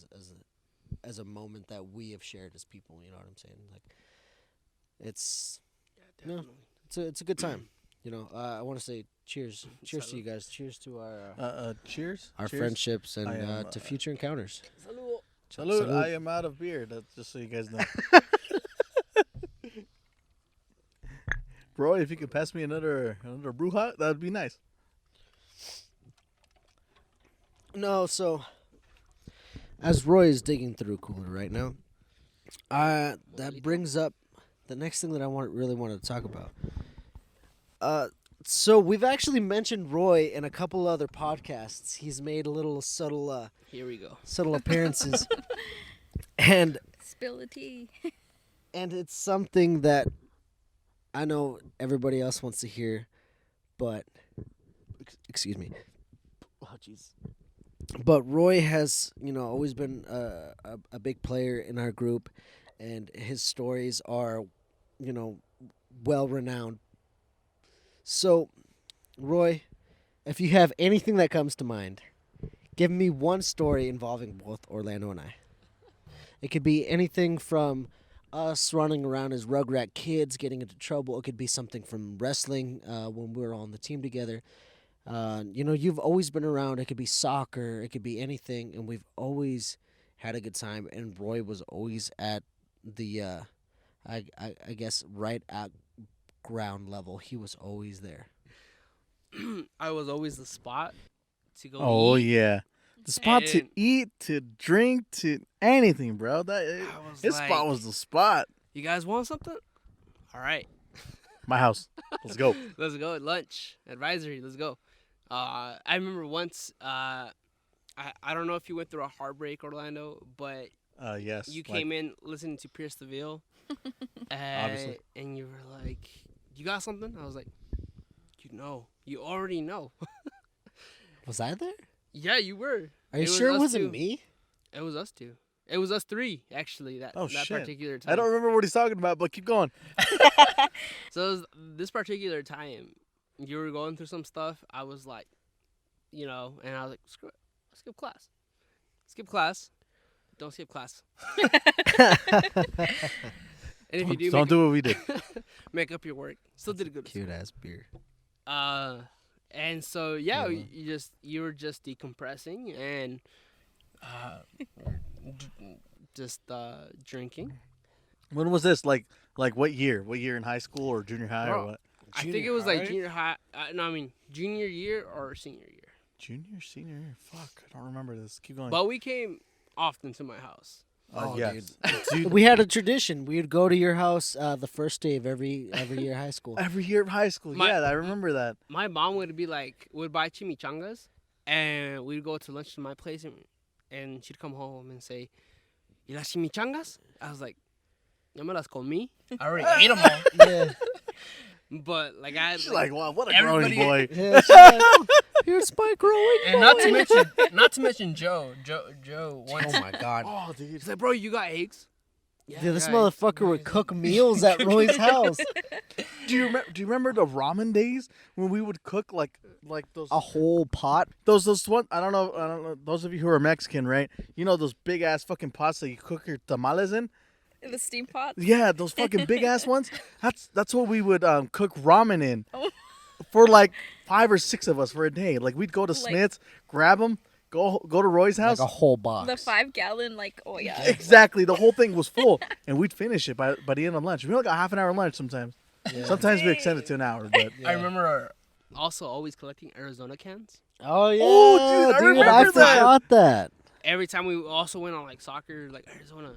as a moment that we have shared as people. You know what I'm saying? Like, it's Yeah, No. it's a good time. I want to say cheers to you guys. Cheers to our Cheers. our Cheers. friendships and I am, to future encounters. Salute. Salute. I am out of beer. That's just so you guys know. Bro, if you could pass me another brew hot, that'd be nice. No, so as Roy is digging through a cooler right now, That brings up the next thing that I really wanted to talk about. Uh, so we've actually mentioned Roy in a couple other podcasts. He's made a little Here we go. subtle appearances, and Spill the tea. it's something that I know everybody else wants to hear, but excuse me. Oh, jeez. But Roy has, always been a big player in our group, and his stories are, well renowned. So, Roy, if you have anything that comes to mind, give me one story involving both Orlando and I. It could be anything from us running around as Rugrat kids getting into trouble. It could be something from wrestling when we were on the team together. You've always been around. It could be soccer. It could be anything, and we've always had a good time. And Roy was always at the, I guess, right at ground level. He was always there. I was always the spot to go. Oh eat. yeah, the spot to And eat, to drink, to anything, bro. I was His like, spot was the spot. You guys want something? All right, My house. Let's go. let's go. Lunch advisory. Let's go. I remember once. I don't know if you went through a heartbreak, Orlando, but Yes. you came in listening to Pierce the Veil, Obviously. and you were like, "You got something?" I was like, you already know." Was I there? Yeah, you were. Are you It was sure it us wasn't two. me? It was us two. It was us three, actually. That Oh, that shit. particular time. I don't remember what he's talking about, but keep going. So it was this particular time, you were going through some stuff. I was like, and I was like, screw it, skip class. Skip class. Don't skip class. And if you do, Don't do what we did. make up your work. Still did a good. Cute ass beer. And so Yeah. you were just decompressing and just drinking. When was this? Like what year? What year in high school or junior high Bro, or what? I think it was like junior high. No, I mean junior year or senior year. Junior, senior year? Fuck, I don't remember this. Keep going. But we came often to my house. Oh, yes. We had a tradition. We would go to your house the first day of every year of high school. Every year of high school. My- Yeah, I remember that. My mom would buy chimichangas, and we'd go to lunch to my place, and she'd come home and say, "¿Y las chimichangas?" I was like, "Ya me las comí. I already ate them all." Yeah. But like She's like, wow, what a growing everybody- boy. Yeah, she's like, "Oh, here's Spike growing. And not to mention Joe once. Oh my god. Oh, dude. He's like, "Bro, you got eggs?" Yeah, Dude, this I got eggs." motherfucker would cook meals at Roy's house. Do you remember the ramen days when we would cook like those A whole pot. those one? I don't know. Those of you who are Mexican, right? You know those big ass fucking pots that you cook your tamales in. In the steam pot. Yeah, those fucking big ass ones. That's what we would cook ramen in. Oh. For like 5 or 6 of us for a day. Like we'd go to Smith's, grab them, go to Roy's house. Like a whole box. The 5-gallon, oh yeah. Exactly, the whole thing was full, and we'd finish it by the end of lunch. We only got half an hour lunch sometimes. Yeah. Sometimes we extend it to an hour, but I remember also always collecting Arizona cans. Oh yeah. Oh, dude, I remember I that. forgot that. Every time we also went on like soccer, like Arizona.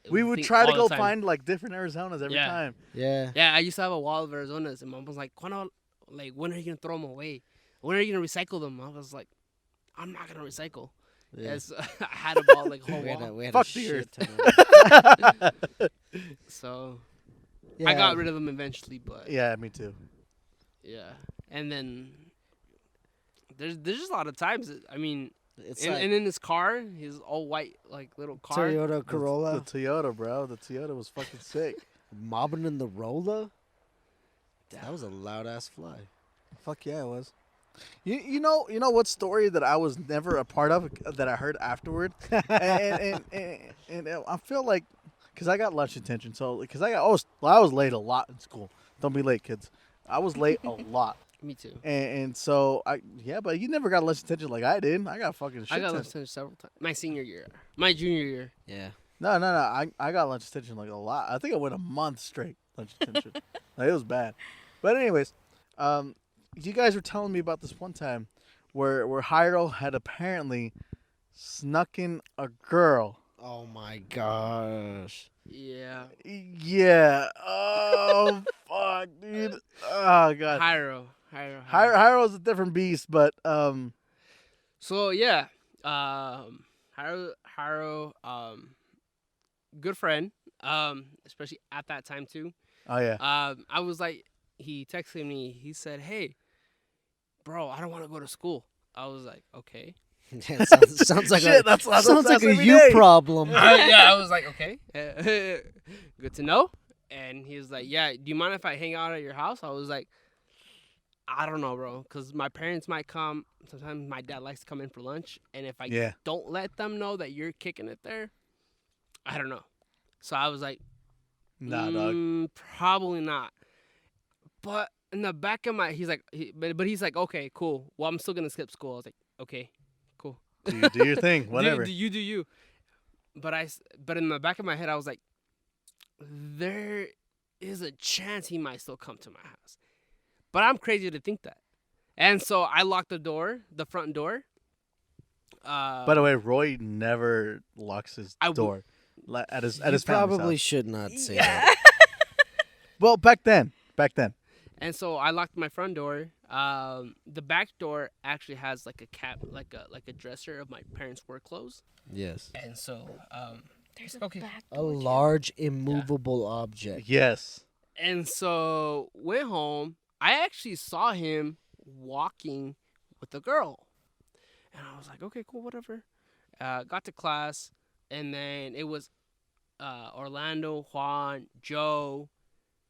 It we was would the thing try to all go the time. find like different Arizonas every Yeah. time. Yeah. Yeah, I used to have a wall of Arizonas, and Mom was like, when are you gonna throw them away? When are you gonna recycle them? I was like, I'm not gonna recycle. Yeah. Yes, I had a whole whole We had wall. we had Fuck a the shit earth. ton of So yeah. I got rid of them eventually, but Yeah, me too. yeah. And then there's just a lot of times. I mean, It's and like in his car, his all white like little car. Toyota Corolla, The Toyota, bro. The Toyota was fucking sick. mobbing in the Rolla. That was a loud ass fly. Fuck yeah, it was. You know what story that I was never a part of that I heard afterward, and I feel like because I got lunch attention, so because I was late a lot in school. Don't be late, kids. I was late a lot, Me too. and so but you never got lunch attention like I did. I got fucking shit. I got ton. lunch attention several times. My senior year, my junior year. Yeah. No. I got lunch attention like a lot. I think I went a month straight lunch attention. Like, it was bad. But anyways, you guys were telling me about this one time where Jairo had apparently snuck in a girl Oh my gosh. Yeah. Yeah. Oh fuck, dude. Oh god. Hyro. Hyro's a different beast, but So yeah, Hyro, good friend. Especially at that time too. oh yeah. I was like, he texted me. He said, "Hey, bro, I don't want to go to school." I was like, "Okay." Yeah, it sounds like Shit, a that's sounds like a every you day. problem. Yeah, I was like, "Okay, good to know." And he was like, "Yeah, do you mind if I hang out at your house?" I was like, "I don't know, bro, because my parents might come. Sometimes my dad likes to come in for lunch, and if I Yeah. don't let them know that you're kicking it there, I don't know." So I was like, Nah, dog. Probably not." But in the back of my, he's like, but he's like, "Okay, cool. Well, I'm still gonna skip school." I was like, "Okay, cool. Do your thing, whatever. Do you. But in the back of my head, I was like, there is a chance he might still come to my house. But I'm crazy to think that. And so I locked the front door. By the way, Roy never locks his door at his You family's probably house. should not say Yeah. that. Well, back then. And so I locked my front door. The back door actually has like a cap, like a dresser of my parents' work clothes. Yes. And so, There's a Okay. back A door, too. large immovable object. Yes. and so went home. I actually saw him walking with a girl, and I was like, okay, cool, whatever. Got to class, and then it was Orlando, Juan, Joe,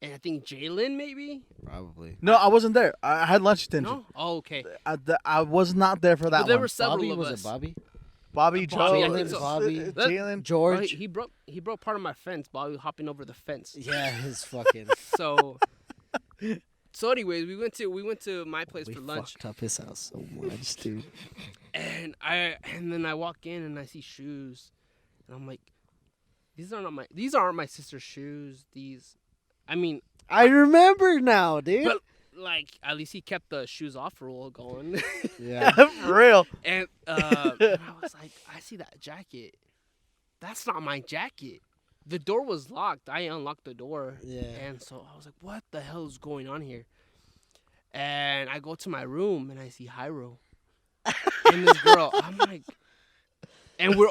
and I think Jalen maybe. Probably. No, I wasn't there. I had lunch attention. No, oh, okay. I was not there for that But there one. were several Bobby, of was us. it Bobby? Bobby, Bobby, I Joe, think so. Bobby. Jalen. George. Well, he broke part of my fence. Bobby hopping over the fence. Yeah, his fucking. So anyways, we went to my place We for lunch, fucked up his house so much, dude. and then I walk in and I see shoes, and I'm like, these aren't my sister's shoes. I mean, I remember now, dude. but like at least he kept the shoes off rule going. Yeah. For real. And I was like, I see that jacket. That's not my jacket. The door was locked. I unlocked the door. Yeah. And so I was like, what the hell is going on here? And I go to my room and I see Hyro and this girl. I'm like, and we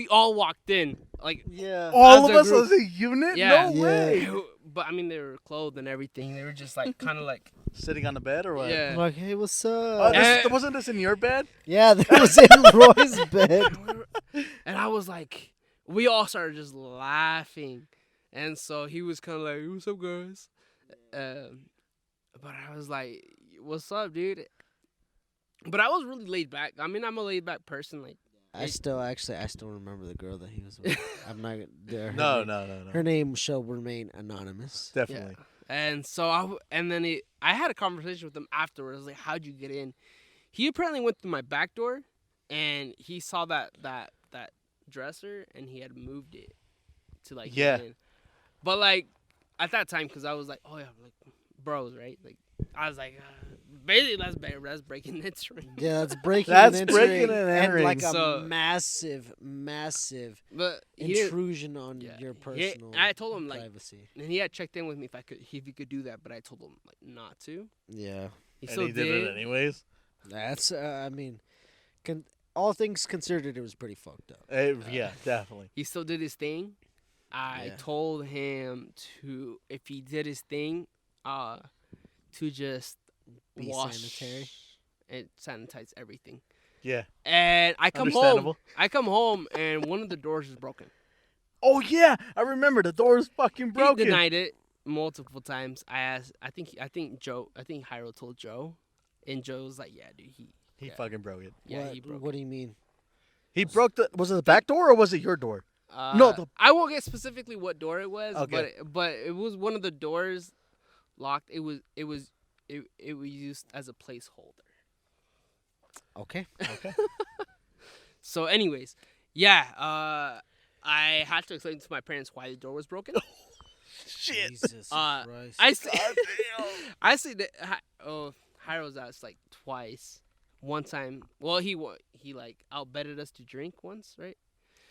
all walked in. Like, Yeah. All As of a us group. as a unit? Yeah. No way. but I mean, they were clothed and everything. They were just like, kind of like, Sitting on the bed or what? yeah. Like, hey, what's Oh, up? wasn't this in your bed? Yeah, that was in Roy's bed. And I was like, we all started just laughing. And so he was kind of like, what's up, guys? But I was like, what's up, dude? But I was really laid back. I mean, I'm a laid back person. Like, I still remember the girl that he was with. I'm not gonna. No. Her name shall remain anonymous. Definitely. and so I had a conversation with him afterwards. Like, how'd you get in? He apparently went through my back door, and he saw that dresser, and he had moved it to like Yeah. get in. But like at that time, because I was like, oh yeah, like bros, right? Like I was like, basically that's breaking and entering. Yeah, that's breaking That's and breaking entering, and and entering. like a So- massive But he didn't- intrusion on yeah, your he- personal I told him like, privacy. and he had checked in with me if he could do that, but I told him like not to. Yeah, He And still he did it anyways. that's. I mean, all things considered, it was pretty fucked up. Yeah, definitely. He still did his thing. I Yeah. told him to, if he did his thing, to just Be wash sanitary. and sanitize everything. Yeah. And I come home. Understandable. I come home and one of the doors is broken. Oh yeah, I remember the door is fucking broken. He denied it multiple times. I asked. I think Hyro told Joe, and Joe was like, "Yeah, dude, He yeah. fucking broke it. Yeah, what, he broke." What do you mean? He broke the. Was it the back door or was it your door? No, I won't get specifically what door it was, Okay. but it was one of the doors locked. It was used as a placeholder. Okay. Okay. So, anyways, yeah, I had to explain to my parents why the door was broken. Shit. Jesus Uh, Christ. I see, damn. I see that. Hyro's asked like twice. One time, well, he like outbetted us to drink once, right?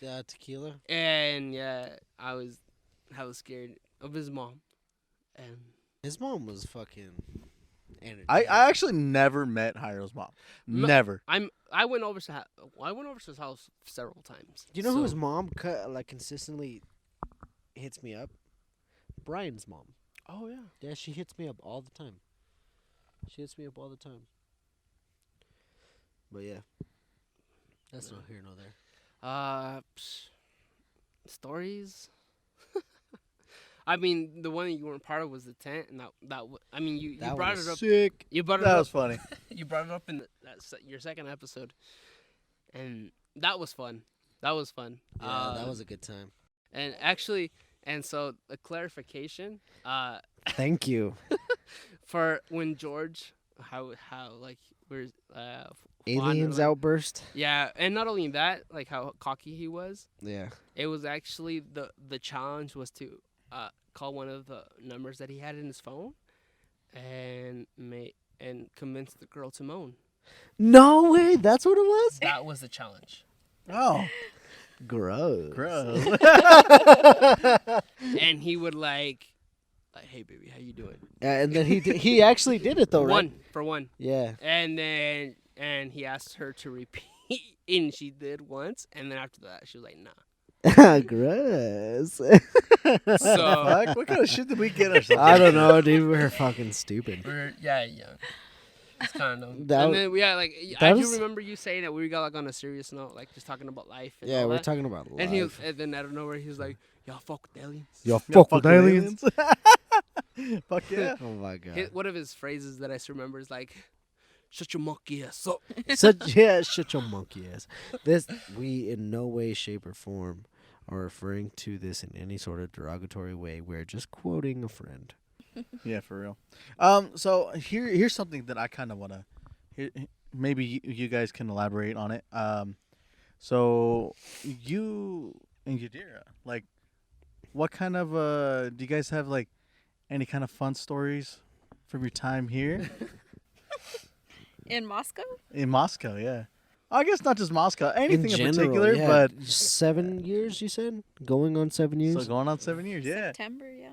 Tequila. And yeah, I was scared of his mom. And His mom was fucking I energetic. actually never met Hyro's mom. No, Never. I went over to his house several times. Do you know So- whose mom consistently hits me up? Brian's mom. Oh yeah. Yeah, she hits me up all the time. But yeah, that's no here nor there. Stories. I mean, the one that you weren't part of was the tent, and I mean, you That brought was it up. Sick. You brought it That up. was funny. You brought it up in your second episode, and that was fun. That was fun. Yeah, that was a good time. And actually, and so a clarification. Thank you. For when George, how like we're Aliens outburst. Yeah, and not only that, like how cocky he was. Yeah. It was actually the challenge was to call one of the numbers that he had in his phone, and convince the girl to moan. No way. That's what it was. That was the challenge. Oh, Gross. gross. And he would like, hey baby, how you doing? And then he actually did it though, right? One. Yeah. And then he asked her to repeat, and she did once, and then after that she was like, nah. Gross. So Fuck, what kind of shit did we get ourselves? I don't know, dude. We're fucking stupid. yeah. It's kind of dumb. That And was- then like that I was- do remember you saying that we got like on a serious note, like just talking about life. And Yeah, all we're that. talking about And life. and then out of nowhere he was like, y'all fuck with aliens. Yo, Yeah, fuck fuck with aliens. Fuck yeah. Oh my god. One of his phrases that I still remember is like, shut your monkey ass up. Shut your monkey ass. We in no way, shape, or form are referring to this in any sort of derogatory way. We're just quoting a friend. Yeah, for real. So here's something that I kind of wanna. Maybe you guys can elaborate on it. So you and Yadira, like, what kind of do you guys have like any kind of fun stories from your time here In Moscow? in Moscow? Yeah, I guess not just Moscow, anything in, general, particular, yeah. but 7 years, you said? Going on 7 years? so going on 7 years. Yeah, September, yeah.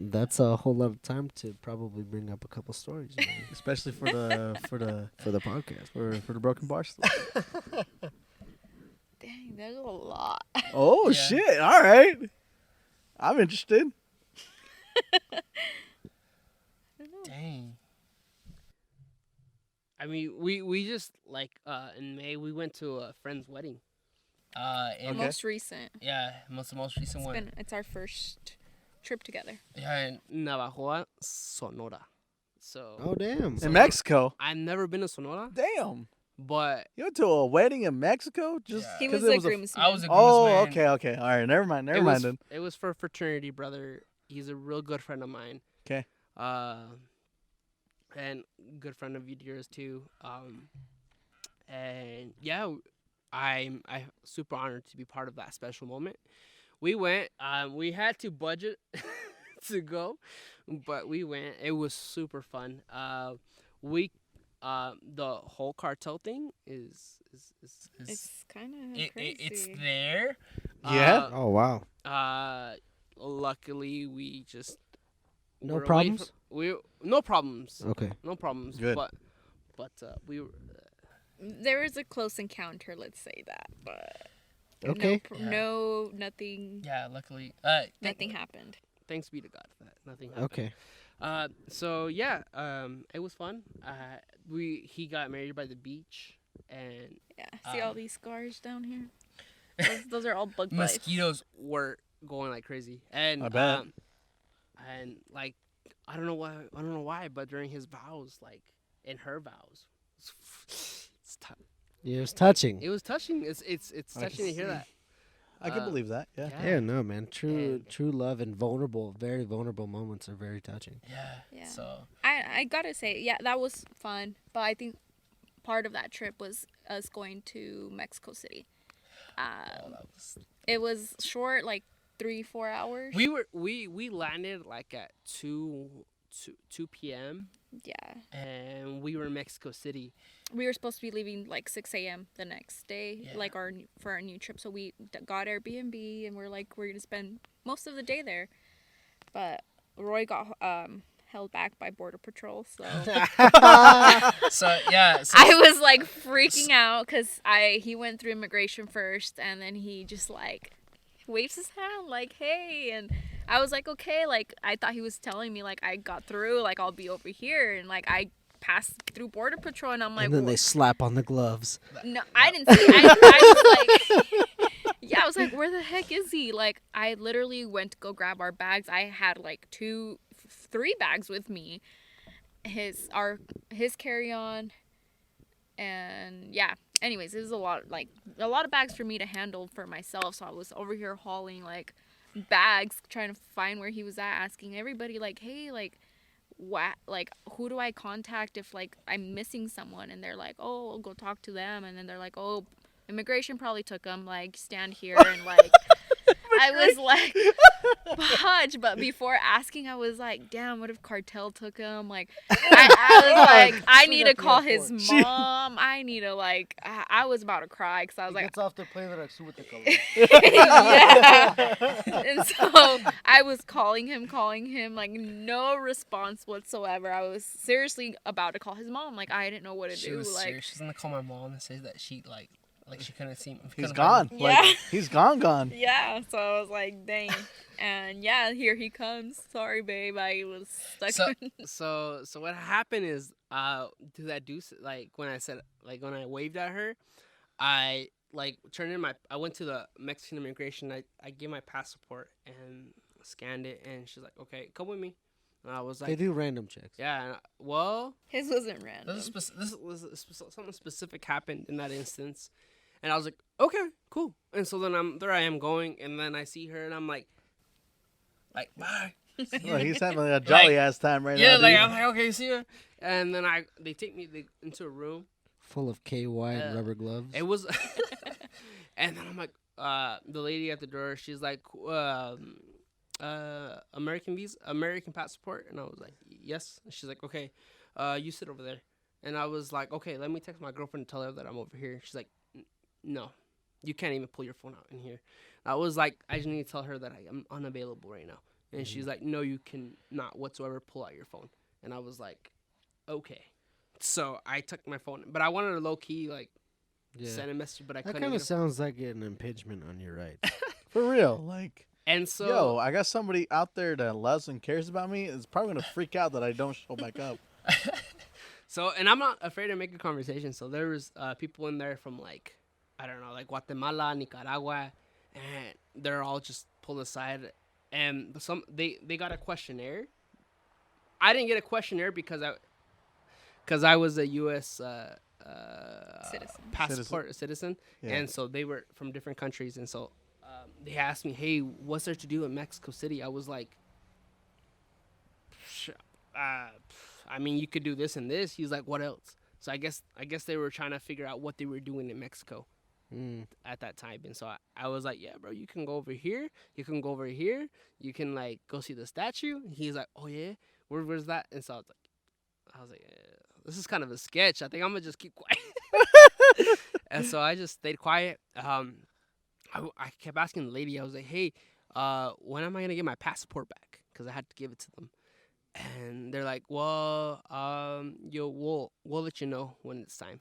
That's a whole lot of time to probably bring up a couple stories, you know, especially for the for the podcast. for the Brok'n Barstool. Dang, there's a lot. Oh Yeah. shit! All right, I'm interested. Dang. I mean, we just like in May we went to a friend's wedding. The And most recent. yeah, most recent one. It's our first trip together. Yeah, in Navajo, Sonora. So Oh, damn. In Mexico. I've never been to Sonora, Damn, but you went to a wedding in Mexico? Just Yeah. He 'cause was it the a- groomsman. I was a Oh, groomsman. okay. All right, never mind then. It was for a fraternity brother. He's a real good friend of mine. 'Kay. And good friend of Yadira's too. And yeah, I'm super honored to be part of that special moment. We went. We had to budget to go, but we went. It was super fun. The whole cartel thing is It's kind of crazy. it's there. Yeah? Oh, wow. Luckily we just No were away problems? no problems. Okay. No problems. Good. But we were. There was a close encounter, let's say that, but Okay. Yeah. nothing Yeah, luckily. nothing happened. Thanks be to God for that. Nothing happened. Okay. So yeah, it was fun. He got married by the beach, and Yeah. See all these scars down here? Those are all bug bites. mosquitoes were going like crazy. And I bet. And like I don't know why, but during his vows, like in her vows, Yeah, it was touching. it was touching. It's I touching to hear see. that. I can believe that. Yeah. Yeah, no, man. And- True love and very vulnerable moments are very touching. Yeah. So I gotta say, yeah, that was fun. But I think part of that trip was us going to Mexico City. It was short, like 3-4 hours. we landed like at 2 2 p.m. Yeah. and we were in Mexico City. We were supposed to be leaving like 6 a.m. the next day, Yeah. like for our new trip. So we got Airbnb and we're going to spend most of the day there. But Roy got held back by Border Patrol. So So yeah, so I was like freaking out because he went through immigration first, and then he just like waves his hand like, hey, and I was like, okay, like I thought he was telling me like I got through, like I'll be over here, and like I passed through Border Patrol, and I'm like, And then they slap on the gloves. no, I didn't see. I was like, yeah, I was like, where the heck is he? Like, I literally went to go grab our bags. I had like 3 bags with me, his carry-on, and yeah. Anyways, it was a lot of bags for me to handle for myself. So I was over here hauling like bags, trying to find where he was at, asking everybody like, hey, like, what, like, who do I contact if like I'm missing someone? And they're like, oh, I'll go talk to them. And then they're like, oh, immigration probably took them. Like, stand here and like. I was like, fudge. But before asking, I was like, damn, what if cartel took him? Like, I was like, I need to call his mom. I need to like, I was about to cry because I was like, Gets off the plane, they're like, súbete, yeah. And so I was calling him, like no response whatsoever. I was seriously about to call his mom. Like, I didn't know what to she do. was Like, serious. She's gonna call my mom and say that she like she couldn't see him. He's couldn't gone. find him. Like, Yeah. he's gone. yeah. So I was like, dang. And yeah, here he comes. Sorry, babe. I was stuck. So what happened is to that deuce, like when I waved at her, I like turned in I went to the Mexican immigration. I gave my passport and scanned it, and she's like, okay, come with me. And I was like, They do random checks. yeah, and well, His wasn't random. something specific happened in that instance, and I was like, okay, cool. And so then I am going, and then I see her, and I'm like bye. Well, he's having a jolly ass time right Yeah, now. like dude. I'm like, okay, see ya. And then they take me into a room. Full of KY and rubber gloves. It was, and then I'm like, the lady at the door, she's like, American passport, and I was like, yes. And she's like, okay, you sit over there, and I was like, okay, let me text my girlfriend and tell her that I'm over here. She's like, no, you can't even pull your phone out in here. I was like, I just need to tell her that I am unavailable right now, and she's like, no, you can not whatsoever pull out your phone, and I was like, okay. So I took my phone, but I wanted to low key like send a message, but I That couldn't. kind of sounds like an impingement on your rights. For real. Like, And so, yo, I got somebody out there that loves and cares about me. It's probably going to freak out that I don't show back up. and I'm not afraid to make a conversation. So there was people in there from like, I don't know, like Guatemala, Nicaragua, and they're all just pulled aside. And they got a questionnaire. I didn't get a questionnaire because I was a U.S. Passport citizen. Yeah. And so they were from different countries, and so they asked me, "Hey, what's there to do in Mexico City?" I was like, "I mean, you could do this and this." He's like, "What else?" So I guess they were trying to figure out what they were doing in Mexico at that time, and so I was like, "Yeah, bro, you can go over here. You can go over here. You can like go see the statue." And he's like, "Oh yeah, where's that?" And so I was like, this is kind of a sketch. I think I'm gonna just keep quiet. And so I just stayed quiet. I kept asking the lady. I was like, hey, when am I gonna get my passport back? Because I had to give it to them. And they're like, well, we'll let you know when it's time.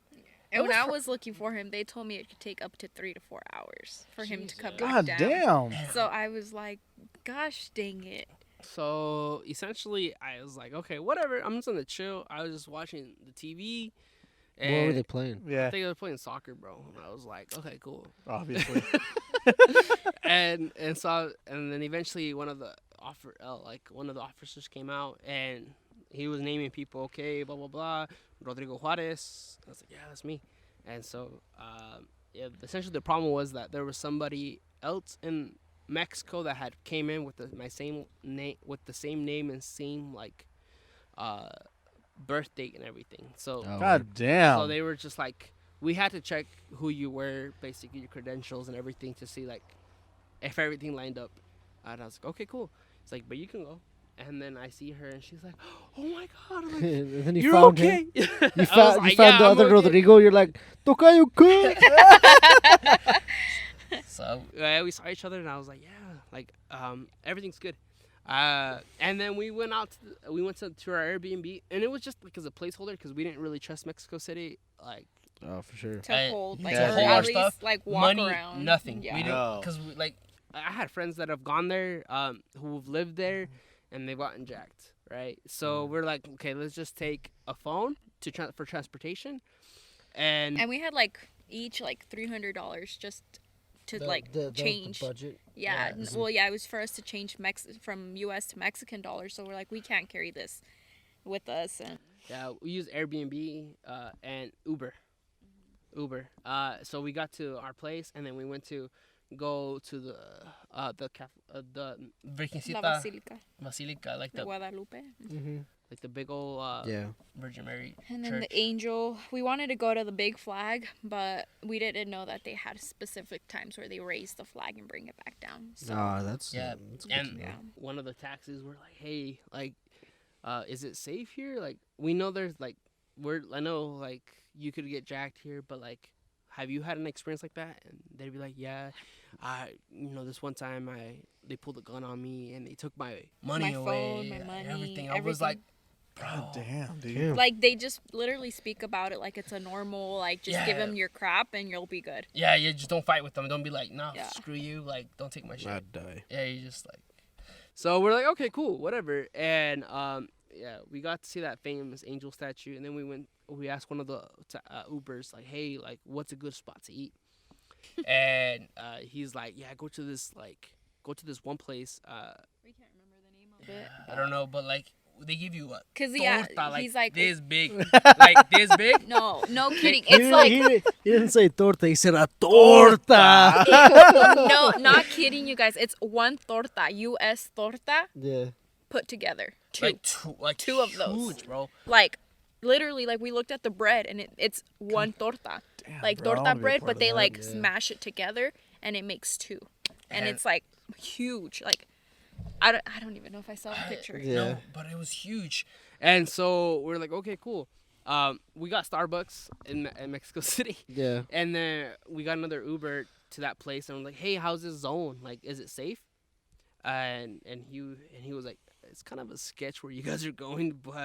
And when I was looking for him, they told me it could take up to 3 to 4 hours for him to come back God down. damn. So I was like, gosh dang it. So essentially, I was like, okay, whatever. I'm just gonna chill. I was just watching the TV. And What were they playing? I Yeah, think they were playing soccer, bro. And I was like, okay, cool. obviously. and then eventually one of the officers came out and he was naming people. Okay, blah blah blah. Rodrigo Juarez. I was like, yeah, that's me. And so, essentially the problem was that there was somebody else in Mexico that had came in with the same name and same like birth date and everything. So God damn. so they were just like, we had to check who you were, basically your credentials and everything to see like if everything lined up. And I was like, okay, cool. It's like, but you can go. and then I see her, and she's like, "Oh my god!" I'm like, And then you "You're found okay?" him. I You was found like, you found "Yeah, the I'm other okay." Rodrigo. You're like, Tocayo good. So we saw each other, and I was like, "Yeah, like everything's good." And then we went out. We went to our Airbnb, and it was just like as a placeholder because we didn't really trust Mexico City. Like Oh, for sure. To hold, like, to or hold at our least, stuff, like, walk money, around. nothing. Yeah. We didn't No. because like I had friends that have gone there, who've lived there, and they've gotten jacked. Right, so we're like, okay, let's just take a phone for transportation, and And we had like each like $300 just to change. The budget. Yeah. Yes. Well, yeah, it was for us to change from U.S. to Mexican dollars. So we're like, we can't carry this with us. And yeah, we use Airbnb and Uber. So we got to our place, and then we went to go to the La Virgencita Basilica, like de the Guadalupe. Mm-hmm. like the big old Yeah. Virgin Mary And then church. the Angel. We wanted to go to the big flag, but we didn't know that they had specific times where they raise the flag and bring it back down. So That's Yeah, that's good and to know. yeah. one of the taxis were like, "Hey, like, is it safe here? Like, we know there's like, I know like you could get jacked here, but like, have you had an experience like that?" And they'd be like, "Yeah, this one time they pulled a gun on me and they took my money My away, phone, my money, everything." I was like, "Bro, God damn, dude. Yeah. Like, they just literally speak about it like it's a normal, like, just give Yeah. them your crap and you'll be good. yeah, you just don't fight with them. Don't be like, nah, Yeah. screw you. Like, don't take my shit." I'd die. Yeah, you just like. So we're like, okay, cool, whatever. And yeah, we got to see that famous angel statue, and then we asked one of the Ubers, like, hey, like, what's a good spot to eat? And he's like, yeah, go to this one place. We can't remember the name of it. I don't know, but like they give you a Cause torta, he's like, this big, like this big. no kidding. He It's didn't, like, he didn't say torta. He said a torta. no, not kidding, you guys. It's one torta, U.S. torta, Yeah. put together. Two. Like Two of those. huge, bro. Like, literally, like, we looked at the bread and it's one torta. Damn, Like, bro, I torta wanna be a bread, part but of they, that. like, Yeah. smash it together and it makes two. And And- it's, like, huge. Like, I don't even know if I saw the picture. Yeah. No, but it was huge. And so we're like, okay, cool. We got Starbucks in Mexico City. Yeah. And then we got another Uber to that place, and I'm like, "Hey, how's this zone? Like, is it safe?" And he was like, "It's kind of a sketch where you guys are going, but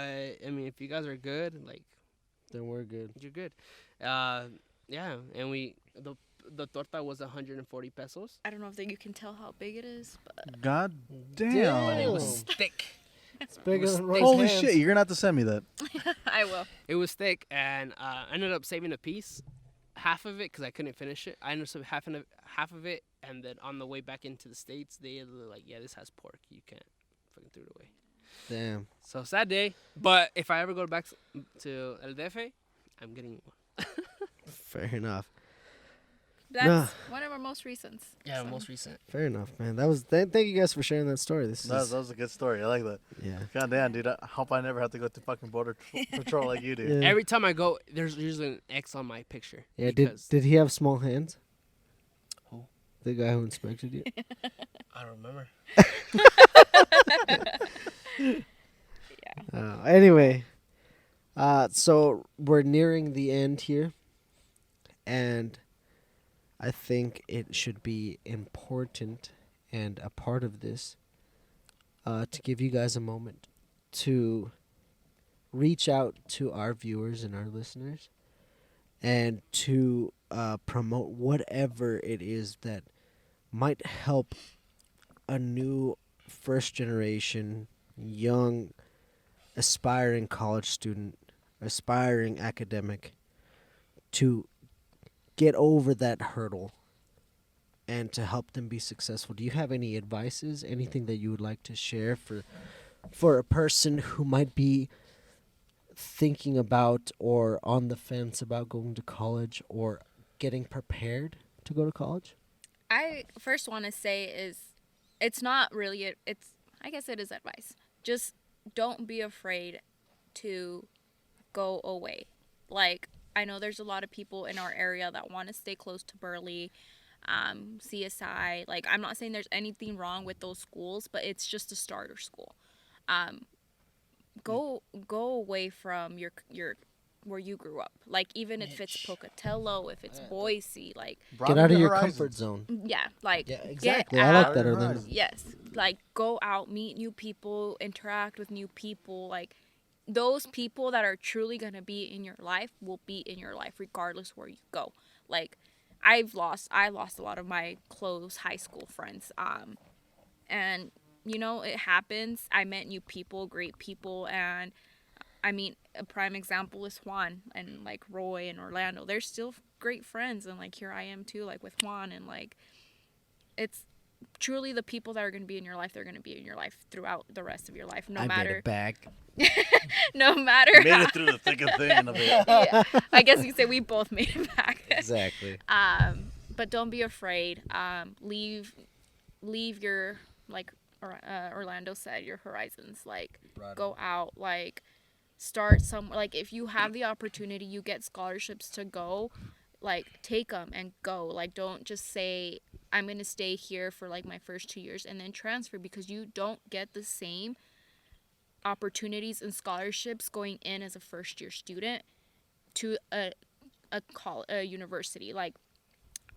I mean, if you guys are good, like, Then we're good. you're good." Yeah, and the torta was 140 pesos, I don't know if you can tell how big it is, but God but it damn. was thick. It's bigger than Roy's Holy hands. shit, you're gonna have to send me that. I will. It was thick, and I ended up saving a piece, half of it, because I couldn't finish it. I ended up saving half of it, and then on the way back into the States, they were like, "Yeah, this has pork. You can't fucking throw it away." Damn. So sad day. But if I ever go back to El DF, I'm getting one. Fair enough. That's Nah. one of our most recent. Yeah, so. most recent. Fair enough, man. That was. Thank you guys for sharing that story. This That is. was a good story. I like that. Yeah. God damn, dude. I hope I never have to go to fucking border patrol like you do. Yeah. Every time I go, there's usually an X on my picture. Yeah. because Did he have small hands? Who? The guy who inspected you. I don't remember. Anyway, so we're nearing the end here, and I think it should be important and a part of this to give you guys a moment to reach out to our viewers and our listeners and to promote whatever it is that might help a new first generation young aspiring college student, aspiring academic to get over that hurdle and to help them be successful. Do you have any advices, anything that you would like to share for a person who might be thinking about or on the fence about going to college or getting prepared to go to college? I first want to say is it's not really I guess it is advice. Just don't be afraid to go away. Like, I know there's a lot of people in our area that want to stay close to Burley, CSI. Like, I'm not saying there's anything wrong with those schools, but it's just a starter school. Um, go away from your where you grew up. Like even if it's Pocatello, if it's Boise, like Get Broaden out of your horizons. comfort zone. yeah, like Yeah, get exactly. I like out. that, Broaden Orlando. horizons. Yes, like go out, meet new people, interact with new people. Like those people that are truly gonna be in your life will be in your life regardless where you go. Like I lost a lot of my close high school friends. And you know it happens. I met new people, great people, and I mean a prime example is Juan and like Roy and Orlando. They're still great friends, and like here I am too, like with Juan, and like it's truly the people that are going to be in your life. They're going to be in your life throughout the rest of your life, no I made matter it back. no matter Made how, it through the thick and thin of it. yeah, I guess you could say we both made it back. Exactly. But don't be afraid. Leave your like Orlando said, your horizons. Like Right go out, like start somewhere. Like if you have the opportunity, you get scholarships to go, like take them and go. Like don't just say I'm gonna stay here for like my first 2 years and then transfer, because you don't get the same opportunities and scholarships going in as a first year student to a university. Like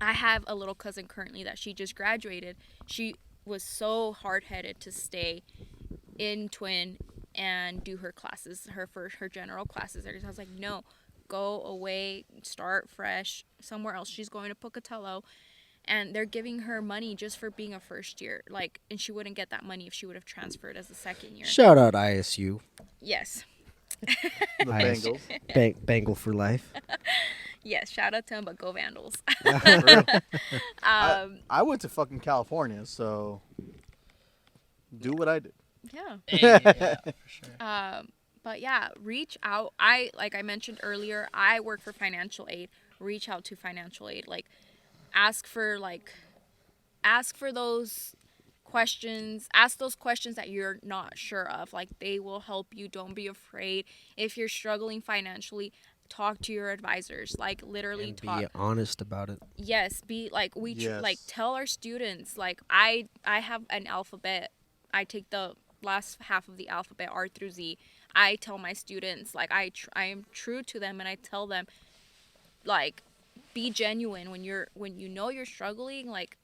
I have a little cousin currently that she just graduated. She was so hard-headed to stay in Twin and do her classes, her general classes there. I was like, no, go away, start fresh somewhere else. She's going to Pocatello, and they're giving her money just for being a first year. Like, and she wouldn't get that money if she would have transferred as a second year. Shout out ISU. Yes, The Nice. Bengals. Bengal for life. yes. Shout out to them, but go Vandals. For real. Um, I went to fucking California, so do what I did. yeah. Yeah, for sure. But yeah, reach out. Like I mentioned earlier, I work for financial aid. Reach out to financial aid. Like ask for those questions. Ask those questions that you're not sure of. Like they will help you. Don't be afraid. If you're struggling financially, talk to your advisors. Like literally And talk. be honest about it. Yes, be like Yes. like tell our students. Like I have an alphabet. I take the last half of the alphabet, R through Z. I tell my students, like I am true to them, and I tell them, like, be genuine when you know you're struggling. Like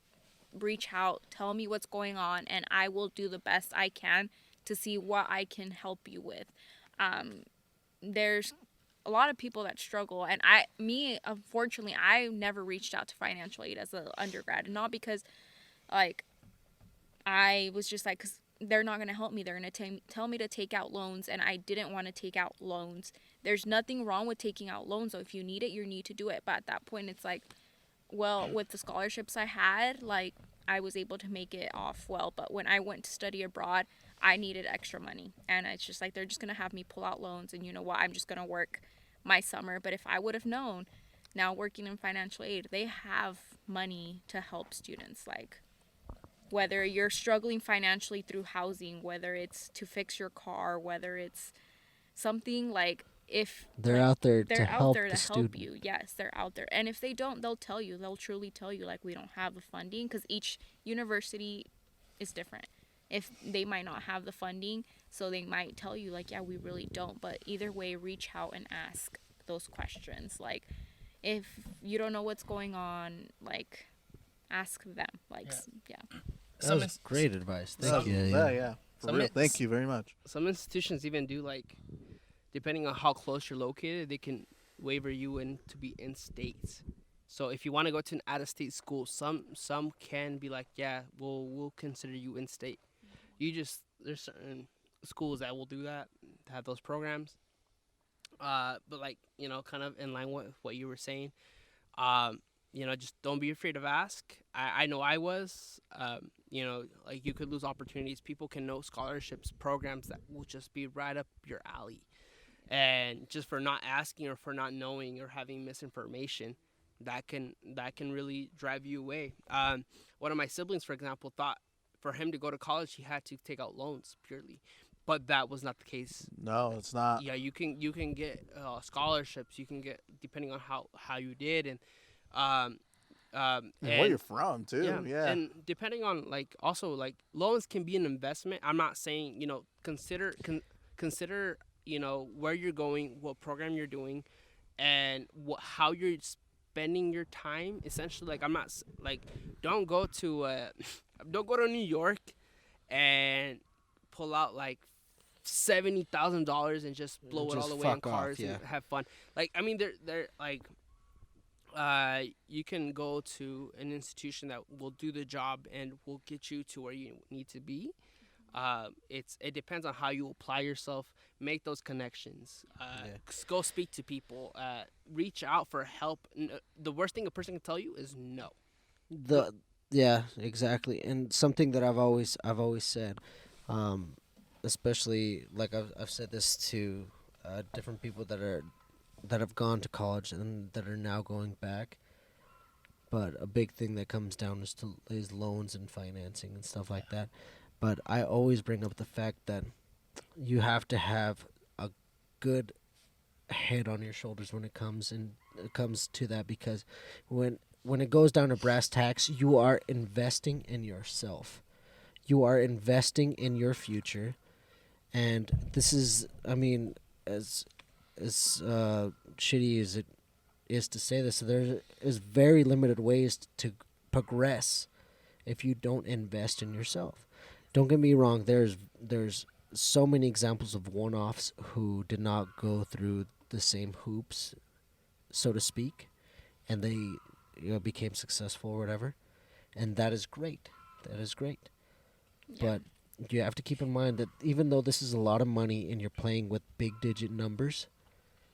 reach out, tell me what's going on, and I will do the best I can to see what I can help you with. There's a lot of people that struggle, and unfortunately I never reached out to financial aid as an undergrad, not because like I was just like, because they're not going to help me. They're going to tell me to take out loans, and I didn't want to take out loans. There's nothing wrong with taking out loans, so if you need it, you need to do it. But at that point, it's like, well, with the scholarships I had, like, I was able to make it off well. But when I went to study abroad, I needed extra money. And it's just like, they're just going to have me pull out loans, and you know what? I'm just going to work my summer. But if I would have known, now working in financial aid, they have money to help students. Like, whether you're struggling financially through housing, whether it's to fix your car, whether it's something like, if They're like, out there they're to out help there the to help student. you. Yes, they're out there. And if they don't, they'll tell you. They'll truly tell you, like, we don't have the funding, because each university is different. If they might not have the funding, so they might tell you, like, yeah, we really don't. But either way, reach out and ask those questions. Like, if you don't know what's going on, like, ask them. Like, yeah. That Some was ins- great advice. some- Thank you. Yeah. For Some real. ins- Thank you very much. Some institutions even do, like, depending on how close you're located, they can waiver you in to be in states. So if you want to go to an out-of-state school, some can be like, yeah, we'll consider you in state. There's certain schools that will do that, have those programs. But like, kind of in line with what you were saying, just don't be afraid of ask. I know I was, like, you could lose opportunities. People can know scholarships, programs that will just be right up your alley. And just for not asking, or for not knowing, or having misinformation, that can really drive you away. One of my siblings, for example, thought for him to go to college, he had to take out loans purely. But that was not the case. No, it's not. Yeah, you can get scholarships. You can get, depending on how you did, and And where you're from too. yeah, Yeah. and depending on like also like loans can be an investment. I'm not saying consider where you're going, what program you're doing, and how you're spending your time. Essentially, like I'm not like don't go to don't go to New York and pull out like $70,000 and just blow it all Just the way on fuck off, cars yeah. and have fun. Like I mean, they're like you can go to an institution that will do the job and will get you to where you need to be. It depends on how you apply yourself, make those connections, Yeah. go speak to people, reach out for help. The worst thing a person can tell you is no. The Yeah, exactly. And something that I've always said, um, especially like I've said this to different people that have gone to college and that are now going back. But a big thing that comes down is loans and financing and stuff like that. But I always bring up the fact that you have to have a good head on your shoulders when it comes to that, because when it goes down to brass tacks, you are investing in yourself. You are investing in your future, and this is, I mean, as shitty as it is to say this, there is very limited ways to progress if you don't invest in yourself. Don't get me wrong. There's so many examples of one-offs who did not go through the same hoops, so to speak, and they became successful or whatever, and that is great. That is great. Yeah. But you have to keep in mind that even though this is a lot of money and you're playing with big digit numbers,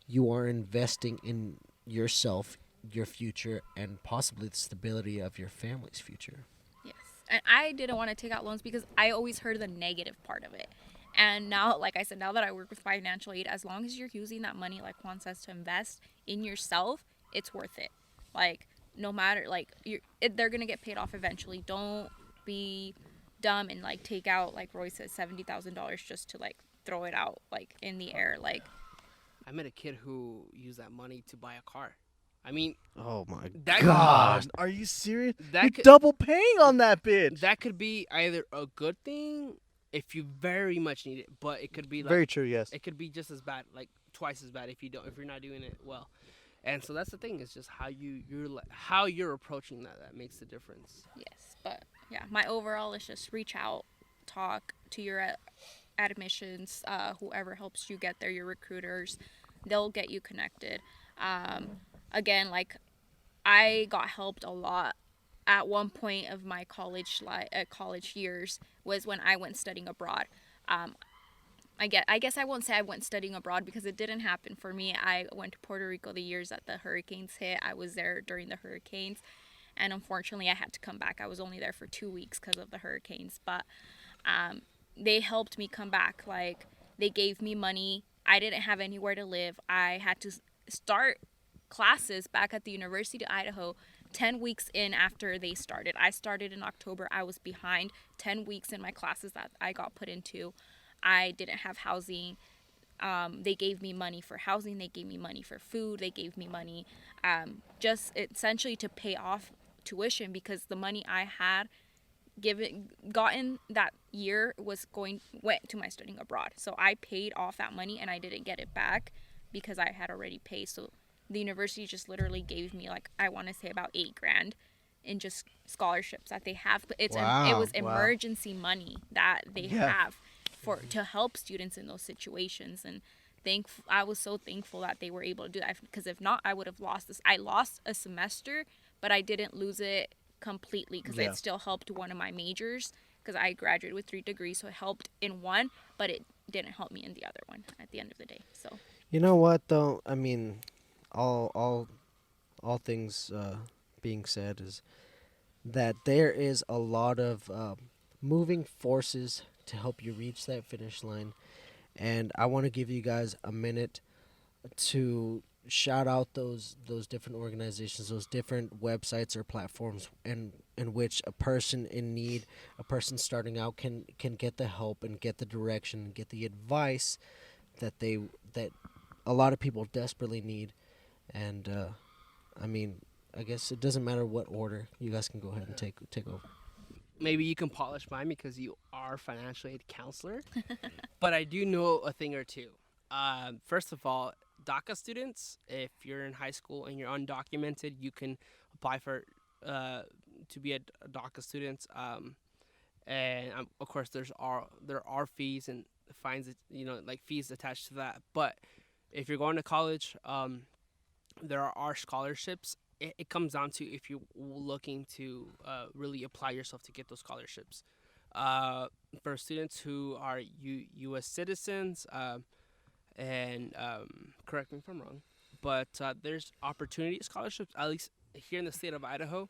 you are investing in yourself, your future, and possibly the stability of your family's future. Yes. And I didn't want to take out loans because I always heard the negative part of it. And now, like I said, now that I work with financial aid, as long as you're using that money, like Juan says, to invest in yourself, it's worth it. Like, no matter, like, they're going to get paid off eventually. Don't be dumb and, like, take out, like Roy says, $70,000 just to, like, throw it out, like, in the air. Like, I met a kid who used that money to buy a car. I mean, Oh my that God, are you serious? That You're could- double paying on that bitch. that could be either a good thing if you very much need it, but it could be like Very true. Yes. it could be just as bad, like twice as bad if you're not doing it well. And so that's the thing. It's just how how you're approaching that makes the difference. yes. But, yeah, my overall is just reach out, talk to your admissions, whoever helps you get there, your recruiters, they'll get you connected. Again, like, I got helped a lot at one point of my college years was when I went studying abroad. I guess I won't say I went studying abroad because it didn't happen for me. I went to Puerto Rico the years that the hurricanes hit. I was there during the hurricanes, and unfortunately I had to come back. I was only there for 2 weeks because of the hurricanes, but they helped me come back. Like, they gave me money. I didn't have anywhere to live. I had to start classes back at the University of Idaho 10 weeks in after they started. I started in October. I was behind 10 weeks in my classes that I got put into. I didn't have housing. They gave me money for housing. They gave me money for food. They gave me money just essentially to pay off tuition, because the money I had gotten that year went to my studying abroad. So I paid off that money and I didn't get it back because I had already paid. So the university just literally gave me, like, I want to say about $8,000 in just scholarships that they have. But it was emergency money that they have to help students in those situations. And I was so thankful that they were able to do that, because if not, I would have lost this. I lost a semester, but I didn't lose it completely, because it still helped one of my majors, because I graduated with 3 degrees, so it helped in one, but it didn't help me in the other one at the end of the day. So You know what though? I mean, all things being said, is that there is a lot of moving forces to help you reach that finish line, and I want to give you guys a minute to shout out those different organizations, those different websites or platforms in which a person in need, a person starting out can get the help and get the direction and get the advice that a lot of people desperately need. And I mean, I guess it doesn't matter what order. You guys can go ahead and take over. Maybe you can polish mine because you are financial aid counselor. But I do know a thing or two. First of all, DACA students, if you're in high school and you're undocumented, you can apply for to be a DACA student. And of course, there are fees and fines, like fees attached to that. But if you're going to college, there are scholarships. It comes down to if you're looking to really apply yourself to get those scholarships. For students who are U.S. citizens, and correct me if I'm wrong, but there's opportunity scholarships, at least here in the state of Idaho,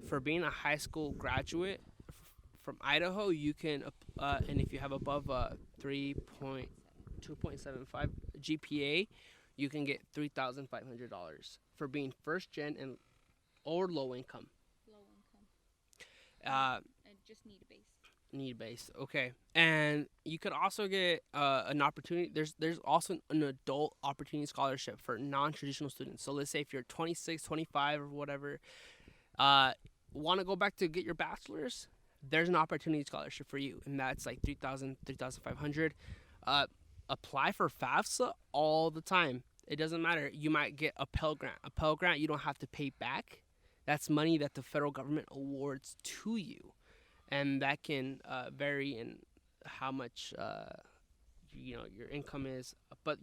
for being a high school graduate from Idaho. You can, and if you have above 2.75 GPA, you can get $3,500 for being first gen or low income. Low income. And just Need based. Okay. And you could also get an opportunity. There's also an adult opportunity scholarship for non-traditional students. So let's say if you're 26, 25 or whatever, want to go back to get your bachelor's, there's an opportunity scholarship for you, and that's like $3,000, $3,500. Apply for FAFSA all the time. It doesn't matter. You might get a Pell Grant. A Pell Grant you don't have to pay back. That's money that the federal government awards to you, and that can vary in how much your income is. But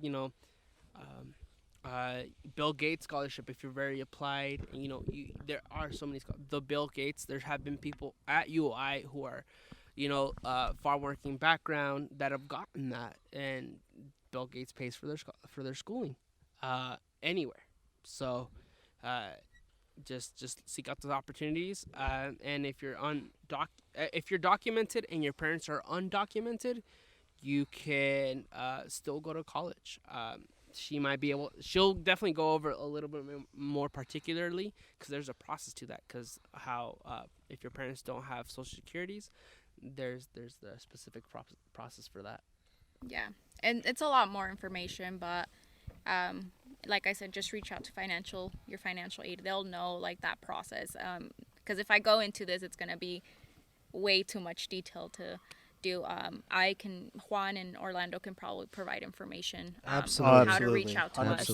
Bill Gates scholarship, if you're very applied, and, there are so many. The Bill Gates, there have been people at UI who are, farm working background that have gotten that, and Bill Gates pays for their schooling, anywhere. So, just seek out those opportunities. And if you're if you're documented and your parents are undocumented, you can still go to college. She'll definitely go over a little bit more particularly, because there's a process to that, because if your parents don't have social securities, there's the specific process for that. Yeah, and it's a lot more information, but like I said, just reach out to your financial aid. They'll know like that process, because if I go into this, it's going to be way too much detail to do. Juan and Orlando can probably provide information on how to reach out to us.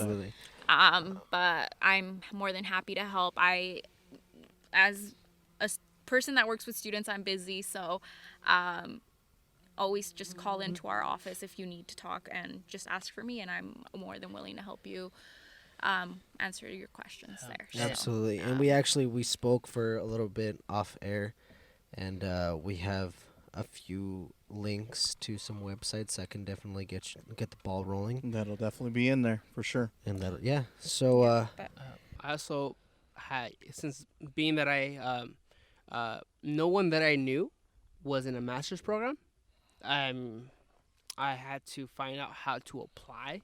But I'm more than happy to help. As a person that works with students, I'm busy, so always just call into our office if you need to talk and just ask for me, and I'm more than willing to help you answer your questions there. Absolutely. So, and we spoke for a little bit off air, and we have a few links to some websites that can definitely get the ball rolling. That'll definitely be in there for sure. And so I also had, since being that no one that I knew was in a master's program, I had to find out how to apply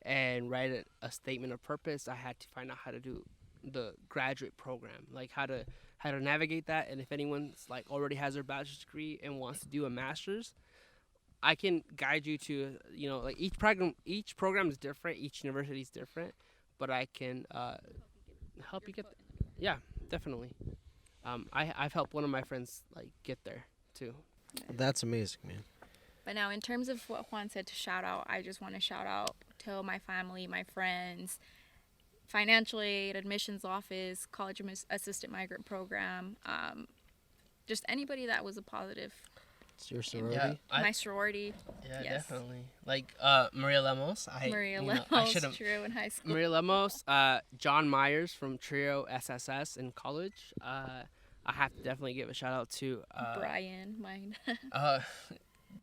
and write a statement of purpose. I had to find out how to do the graduate program, like how to navigate that. And if anyone's like already has their bachelor's degree and wants to do a master's, I can guide you to, like each program is different, each university is different, but I can help you get there. Yeah, definitely. I've helped one of my friends like get there too. That's amazing, man. But now, in terms of what Juan said to shout out, I just want to shout out to my family, my friends, financial aid, admissions office, College Assistant Migrant Program, just anybody that was a positive. It's your sorority? Yeah, my sorority. Yeah, yes. Definitely. Like Maria Lemos. Lemos, Trio in high school. Maria Lemos, John Myers from Trio SSS in college. I have to definitely give a shout out to Brian, mine.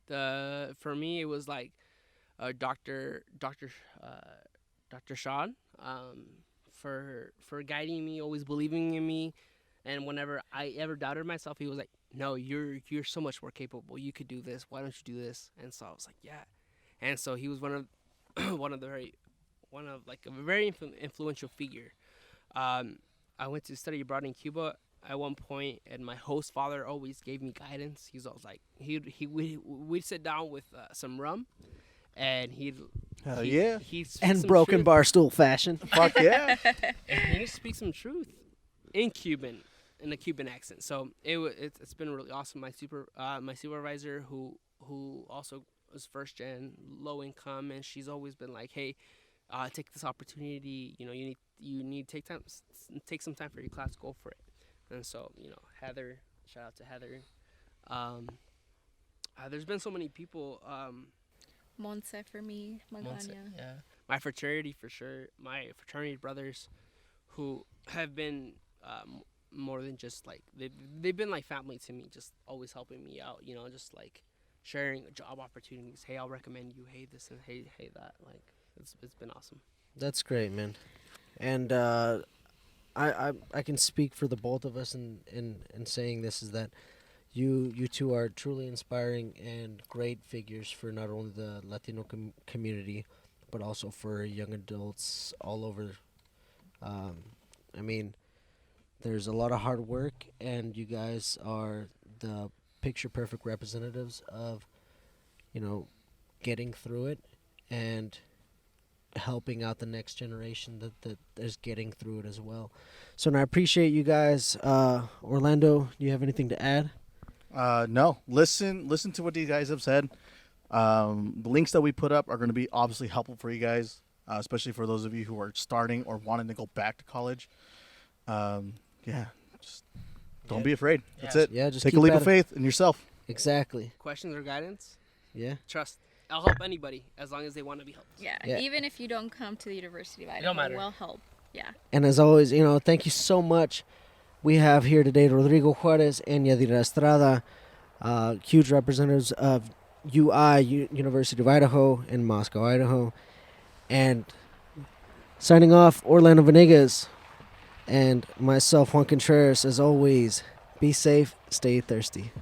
For me, it was like Dr. Sean, for guiding me, always believing in me, and whenever I ever doubted myself, he was like, "No, you're so much more capable. You could do this. Why don't you do this?" And so I was like, "Yeah." And so he was one of a very influential figure. I went to study abroad in Cuba at one point, and my host father always gave me guidance. He's always like, we'd sit down with some rum, and he'd and Brok'n Barstool fashion. Fuck yeah. and he'd speak some truth. in Cuban, in a Cuban accent. So it's been really awesome. My supervisor who also was first gen, low income, and she's always been like, hey, take this opportunity. You need to take some time for your class, go for it. And so Heather, shout out to Heather. Um, there's been so many people. Monse for me, Monse, Magana. yeah. My fraternity for sure. My fraternity brothers, who have been more than just like they've been like family to me, just always helping me out. Just like sharing job opportunities. Hey, I'll recommend you. Hey, this and hey that. Like it's been awesome. That's great, man. And I can speak for the both of us in saying this is that you two are truly inspiring and great figures for not only the Latino community, but also for young adults all over. I mean, there's a lot of hard work, and you guys are the picture perfect representatives of, getting through it and helping out the next generation that is getting through it as well. So, and I appreciate you guys. Orlando, do you have anything to add? No. Listen to what these guys have said. The links that we put up are going to be obviously helpful for you guys, especially for those of you who are starting or wanting to go back to college. Just don't be afraid. That's it. Yeah, just take a keep leap at of it. faith in yourself. Exactly. Questions or guidance? Yeah. Trust. I'll help anybody as long as they want to be helped. Yeah, even if you don't come to the University of don't Idaho, matter. we'll help. Yeah. And as always, thank you so much. We have here today Rodrigo Juarez and Yadira Estrada, huge representatives of University of Idaho in Moscow, Idaho. And signing off, Orlando Venegas and myself, Juan Contreras, as always, be safe, stay thirsty.